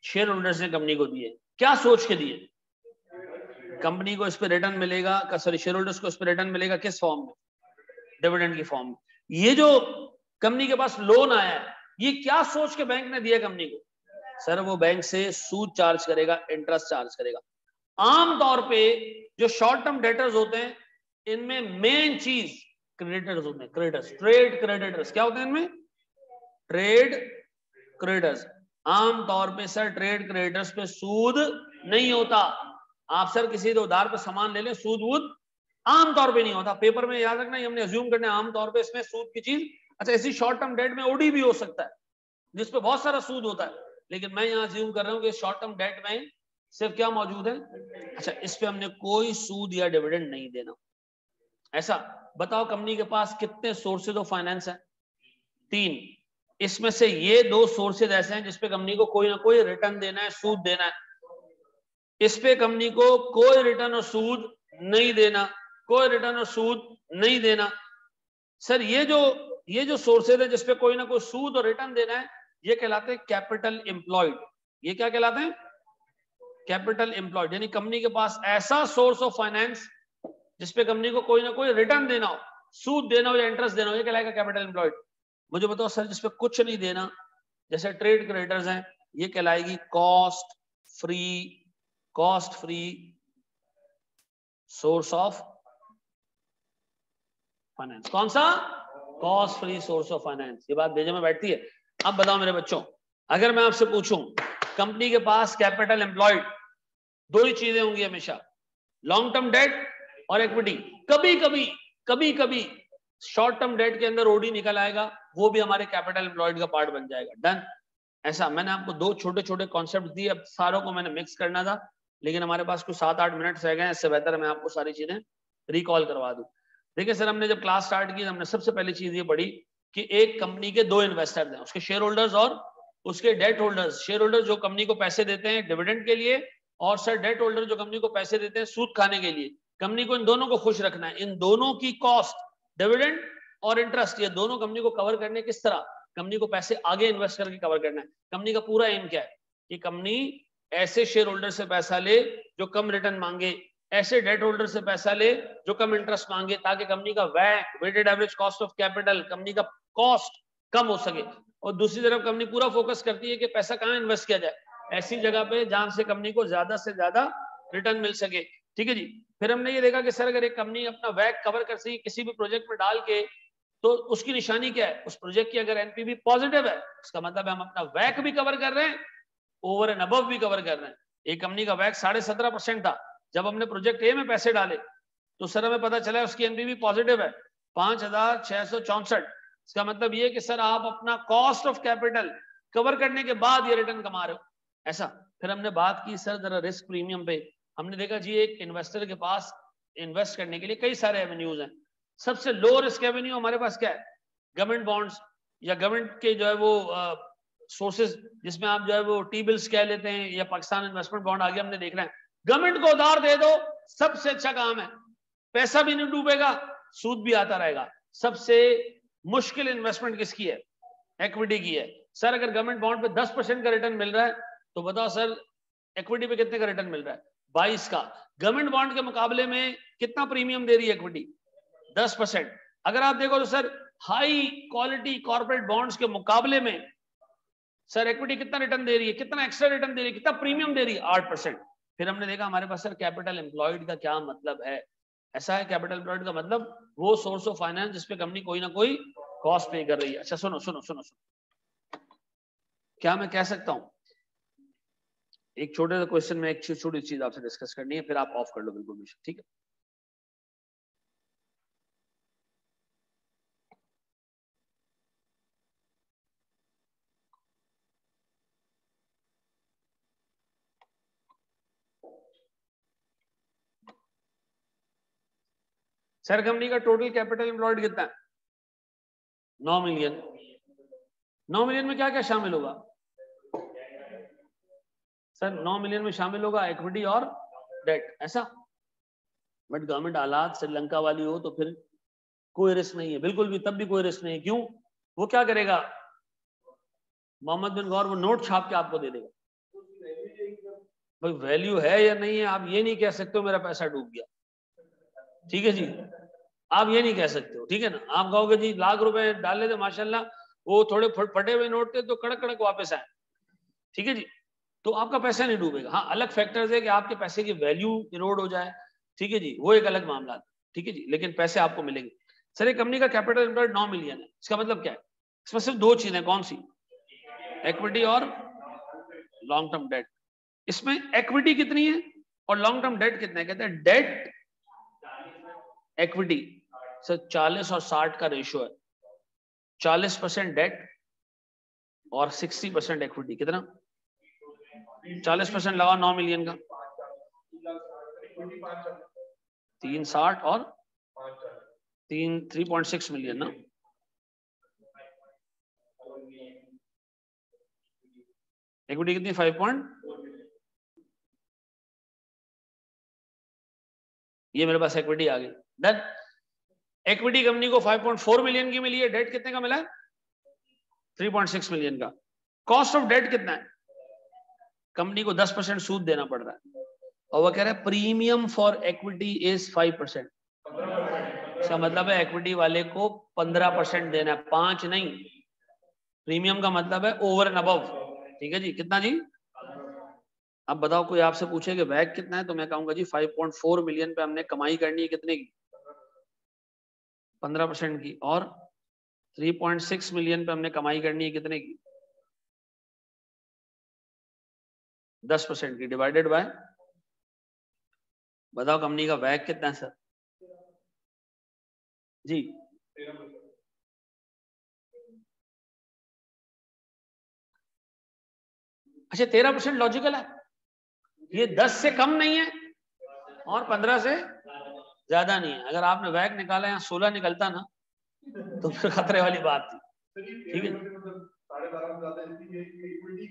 शेयर होल्डर्स ने कंपनी को दी है, क्या सोच के दिए? कंपनी को इस पे रिटर्न मिलेगा, सॉरी शेयर होल्डर्स को इस पे रिटर्न मिलेगा किस फॉर्म में? डिविडेंड की फॉर्म में। ये जो कंपनी के पास लोन आया है ये क्या सोच के बैंक ने दिया कंपनी को? सर वो बैंक से सूद चार्ज करेगा, इंटरेस्ट चार्ज करेगा। आमतौर पे जो शॉर्ट टर्म डेटर्स होते हैं इनमें मेन चीज क्रेडिटर्स होते हैं, क्रेडिटर्स, ट्रेड क्रेडिटर्स। क्या होते हैं इनमें? Trade creditors. आमतौर पे सर ट्रेड क्रेडिटर्स पे सूद नहीं होता। आप सर किसी उधार पे सामान ले लें, सूद वूद आमतौर पे नहीं होता। पेपर में याद रखना, हमने अज्यूम करना है आमतौर पे इसमें सूद की चीज। अच्छा, इसी शॉर्ट टर्म डेट में ओडी भी हो सकता है जिसपे बहुत सारा सूद होता है, लेकिन मैं यहाँ अज्यूम कर रहा हूँ कि शॉर्ट टर्म डेट में सिर्फ क्या मौजूद है? अच्छा, इस पे हमने कोई सूद या डिविडेंड नहीं देना। ऐसा बताओ कंपनी के पास कितने सोर्सेज ऑफ फाइनेंस है? 3। इसमें से ये 2 सोर्सेज ऐसे हैं जिसपे कंपनी को कोई ना कोई रिटर्न देना है, सूद देना है। इस पे कंपनी को कोई रिटर्न और सूद नहीं देना, कोई रिटर्न और सूद नहीं देना। सर ये जो सोर्सेज है जिसपे कोई ना कोई सूद और रिटर्न देना है ये कहलाते हैं कैपिटल एम्प्लॉयड। ये क्या कहलाते हैं? Capital employed. यानी कंपनी के पास ऐसा सोर्स ऑफ फाइनेंस जिसपे कंपनी को कोई ना कोई रिटर्न देना हो, सूद देना हो या इंटरेस्ट देना हो, ये कहलाएगा कैपिटल एम्प्लॉयड। मुझे बताओ सर जिसपे कुछ नहीं देना, जैसे ट्रेड क्रेडिटर्स हैं, ये कहलाएगी cost free source of finance. कौन सा? Cost free source of finance. ये बात भेजे में बैठती है। अब बताओ मेरे बच्चों, अगर मैं आपसे पूछूं कंपनी के पास कैपिटल एम्प्लॉयड 2 ही चीजें होंगी हमेशा, लॉन्ग टर्म डेट और इक्विटी। कभी कभी शॉर्ट टर्म डेट के अंदर ओडी निकल आएगा, वो भी हमारे कैपिटल एम्प्लॉयड का पार्ट बन जाएगा। डन। ऐसा मैंने आपको 2 छोटे छोटे कॉन्सेप्ट दिए, अब सारों को मैंने मिक्स करना था, लेकिन हमारे पास कुछ 7-8 मिनट रह गए, इससे बेहतर मैं आपको सारी चीजें रिकॉल करवा दूं। देखिए सर, हमने जब क्लास स्टार्ट की हमने सबसे पहली चीज ये पढ़ी कि एक कंपनी के 2 इन्वेस्टर हैं, उसके शेयर होल्डर्स और उसके डेट होल्डर्स। शेयर होल्डर जो कंपनी को पैसे देते हैं डिविडेंड के लिए, और सर डेट होल्डर जो कंपनी को पैसे देते हैं सूद खाने के लिए। कंपनी को इन दोनों को खुश रखना है। इन दोनों की कॉस्ट, डिविडेंड और इंटरेस्ट, ये दोनों कंपनी को कवर करने किस तरह? कंपनी को पैसे आगे इन्वेस्ट करके कवर करना है। कंपनी का पूरा एम क्या है कि कंपनी ऐसे शेयर होल्डर से पैसा ले जो कम रिटर्न मांगे, ऐसे डेट होल्डर से पैसा ले जो कम इंटरेस्ट मांगे, ताकि कंपनी का weighted average cost of capital, company का कॉस्ट कम हो सके। और दूसरी तरफ कंपनी पूरा फोकस करती है कि पैसा कहाँ इन्वेस्ट किया जाए, ऐसी जगह पे जहां से कंपनी को ज्यादा से ज्यादा रिटर्न मिल सके। ठीक है जी। फिर हमने ये देखा कि सर अगर एक कंपनी अपना वैक कवर कर सके किसी भी प्रोजेक्ट में डाल के, तो उसकी निशानी क्या है? उस प्रोजेक्ट की अगर एनपीवी पॉजिटिव है, इसका मतलब है हम अपना वैक भी कवर कर रहे हैं, ओवर एंड अबव भी कवर कर रहे हैं। एक कंपनी का वैक 17.5% था, जब हमने प्रोजेक्ट ए में पैसे डाले तो सर हमें पता चला उसकी एनपीवी पॉजिटिव है 5,664। इसका मतलब ये कि सर आप अपना कॉस्ट ऑफ कैपिटल कवर करने के बाद ये रिटर्न कमा रहे हो। ऐसा। फिर हमने बात की सर जरा रिस्क प्रीमियम पे। हमने देखा जी एक इन्वेस्टर के पास इन्वेस्ट करने के लिए कई सारे एवेन्यूज हैं। सबसे लो रिस्क एवेन्यू हमारे पास क्या है? गवर्नमेंट बॉन्ड्स, या गवर्नमेंट के जो है वो सोर्सेज, जिसमें आप जो है वो टी बिल्स कह लेते हैं, या पाकिस्तान इन्वेस्टमेंट बॉन्ड आगे हमने देखना है। गवर्नमेंट को उधार दे दो, सबसे अच्छा काम है, पैसा भी नहीं डूबेगा, सूद भी आता रहेगा। सबसे मुश्किल इन्वेस्टमेंट किसकी है? इक्विटी की है। सर अगर गवर्नमेंट बॉन्ड पे 10% का रिटर्न मिल रहा है तो बताओ सर इक्विटी पे कितने का रिटर्न मिल रहा है? 22 का। गवर्नमेंट बॉन्ड के मुकाबले में कितना प्रीमियम दे रही है इक्विटी? 10%। अगर आप देखो तो sir high quality corporate bonds के मुकाबले में सर इक्विटी कितना रिटर्न दे रही है, कितना एक्स्ट्रा रिटर्न दे रही है, कितना प्रीमियम दे रही है? 8%। फिर हमने देखा हमारे पास सर कैपिटल एम्प्लॉयड का क्या मतलब है। ऐसा है कैपिटल एम्प्लॉयड का मतलब वो सोर्स ऑफ फाइनेंस जिसपे कंपनी कोई ना कोई कॉस्ट पे कर रही है। अच्छा सुनो सुनो सुनो सुनो, क्या मैं कह सकता हूं एक छोटे से क्वेश्चन में एक छोटी चीज आपसे डिस्कस करनी है, फिर आप ऑफ कर लो बिल्कुल भी, ठीक है? सर कंपनी का टोटल कैपिटल एम्प्लॉयड कितना है? 9 मिलियन। 9 मिलियन में क्या क्या शामिल होगा? सर 9 मिलियन में शामिल होगा इक्विटी और डेट, ऐसा। बट गवर्नमेंट हालात श्रीलंका वाली हो तो फिर कोई रिस्क नहीं है, बिल्कुल भी, तब भी कोई रिस्क नहीं है। क्यों? वो क्या करेगा, मोहम्मद बिन गौर, वो नोट छाप के आपको दे देगा। भाई वैल्यू है या नहीं है, आप ये नहीं कह सकते हो मेरा पैसा डूब गया, ठीक है जी, आप ये नहीं कह सकते हो, ठीक है ना। आप कहोगे जी लाख रुपए डाले थे माशाल्लाह, वो थोड़े फटे हुए नोट थे तो कड़क कड़क वापस आए, ठीक है जी, तो आपका पैसा नहीं डूबेगा। हाँ, अलग फैक्टर्स है कि आपके पैसे की वैल्यू इरोड हो जाए, ठीक है जी, वो एक अलग मामला है, ठीक है जी, लेकिन पैसे आपको मिलेंगे। सर एक कंपनी का कैपिटल एम्प्लॉयड 9 मिलियन है, इसका मतलब क्या है? इसमें सिर्फ दो चीजें, कौन सी? इक्विटी और लॉन्ग टर्म डेट। इसमें इक्विटी कितनी है और लॉन्ग टर्म डेट कितना है? कहते हैं डेट इक्विटी सर 40 और 60 का रेशियो है, 40% डेट और 60% इक्विटी। कितना? 40% लगा 9 मिलियन का, 360 और 3.6 मिलियन ना। इक्विटी कितनी? 5. ये मेरे पास इक्विटी आ गई। डन। इक्विटी कंपनी को 5.4 मिलियन की मिली है, डेट कितने का मिला है? 3.6 मिलियन का। कॉस्ट ऑफ डेट कितना है? कंपनी को 10% सूद देना पड़ रहा है और वो कह रहा है प्रीमियम फॉर इक्विटी इज 5%। इसका मतलब है इक्विटी वाले को 15% देना है, 5 नहीं। प्रीमियम का मतलब है ओवर एंड अबव, ठीक है जी। कितना जी? अब बताओ, कोई आपसे पूछे कि वैग कितना है तो मैं कहूंगा जी 5.4 मिलियन पे हमने कमाई करनी है, कितने की? 15% की। और 3.6 मिलियन पे हमने कमाई करनी है, कितने की? 10% की, डिवाइडेड बाय, बताओ कंपनी का वैग कितना है सर जी? अच्छा 13% लॉजिकल है, ये 10 से कम नहीं है और 15 से ज्यादा नहीं है। अगर आपने वैग निकाला या 16 निकलता ना तो फिर खतरे वाली बात थी, ठीक है।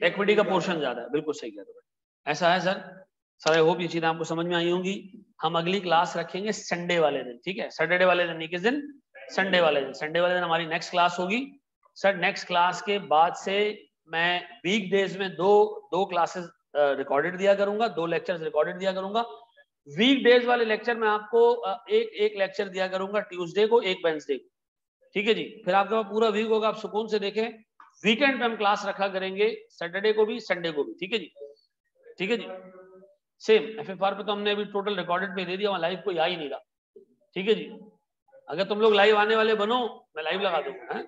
इक्विटी का पोर्शन ज्यादा है, बिल्कुल सही कह रहे हो, ऐसा है सर। सर आई होप ये चीजें आपको समझ में आई होंगी। हम अगली क्लास रखेंगे संडे वाले दिन, ठीक है। सैटरडे वाले दिन नहीं, किस दिन? संडे वाले दिन। संडे वाले दिन हमारी नेक्स्ट क्लास होगी। सर नेक्स्ट क्लास के बाद से मैं वीक डेज में दो क्लासेस रिकॉर्डेड दिया करूंगा, 2 लेक्चर्स रिकॉर्डेड दिया करूंगा। वीक डेज वाले लेक्चर में आपको एक लेक्चर दिया करूंगा ट्यूसडे को, एक वेडनेसडे को, ठीक है जी। फिर आपके पास पूरा वीक होगा, आप सुकून से देखें। वीकेंड पे हम क्लास रखा करेंगे, सैटरडे को भी, संडे को भी, ठीक है जी, ठीक है जी। सेम FFR पे तो हमने अभी टोटल रिकॉर्डेड पे दे दिया, वहां लाइव कोई आ ही नहीं रहा, ठीक है जी। अगर तुम लोग लाइव आने वाले बनो, मैं लाइव लगा दूंगा।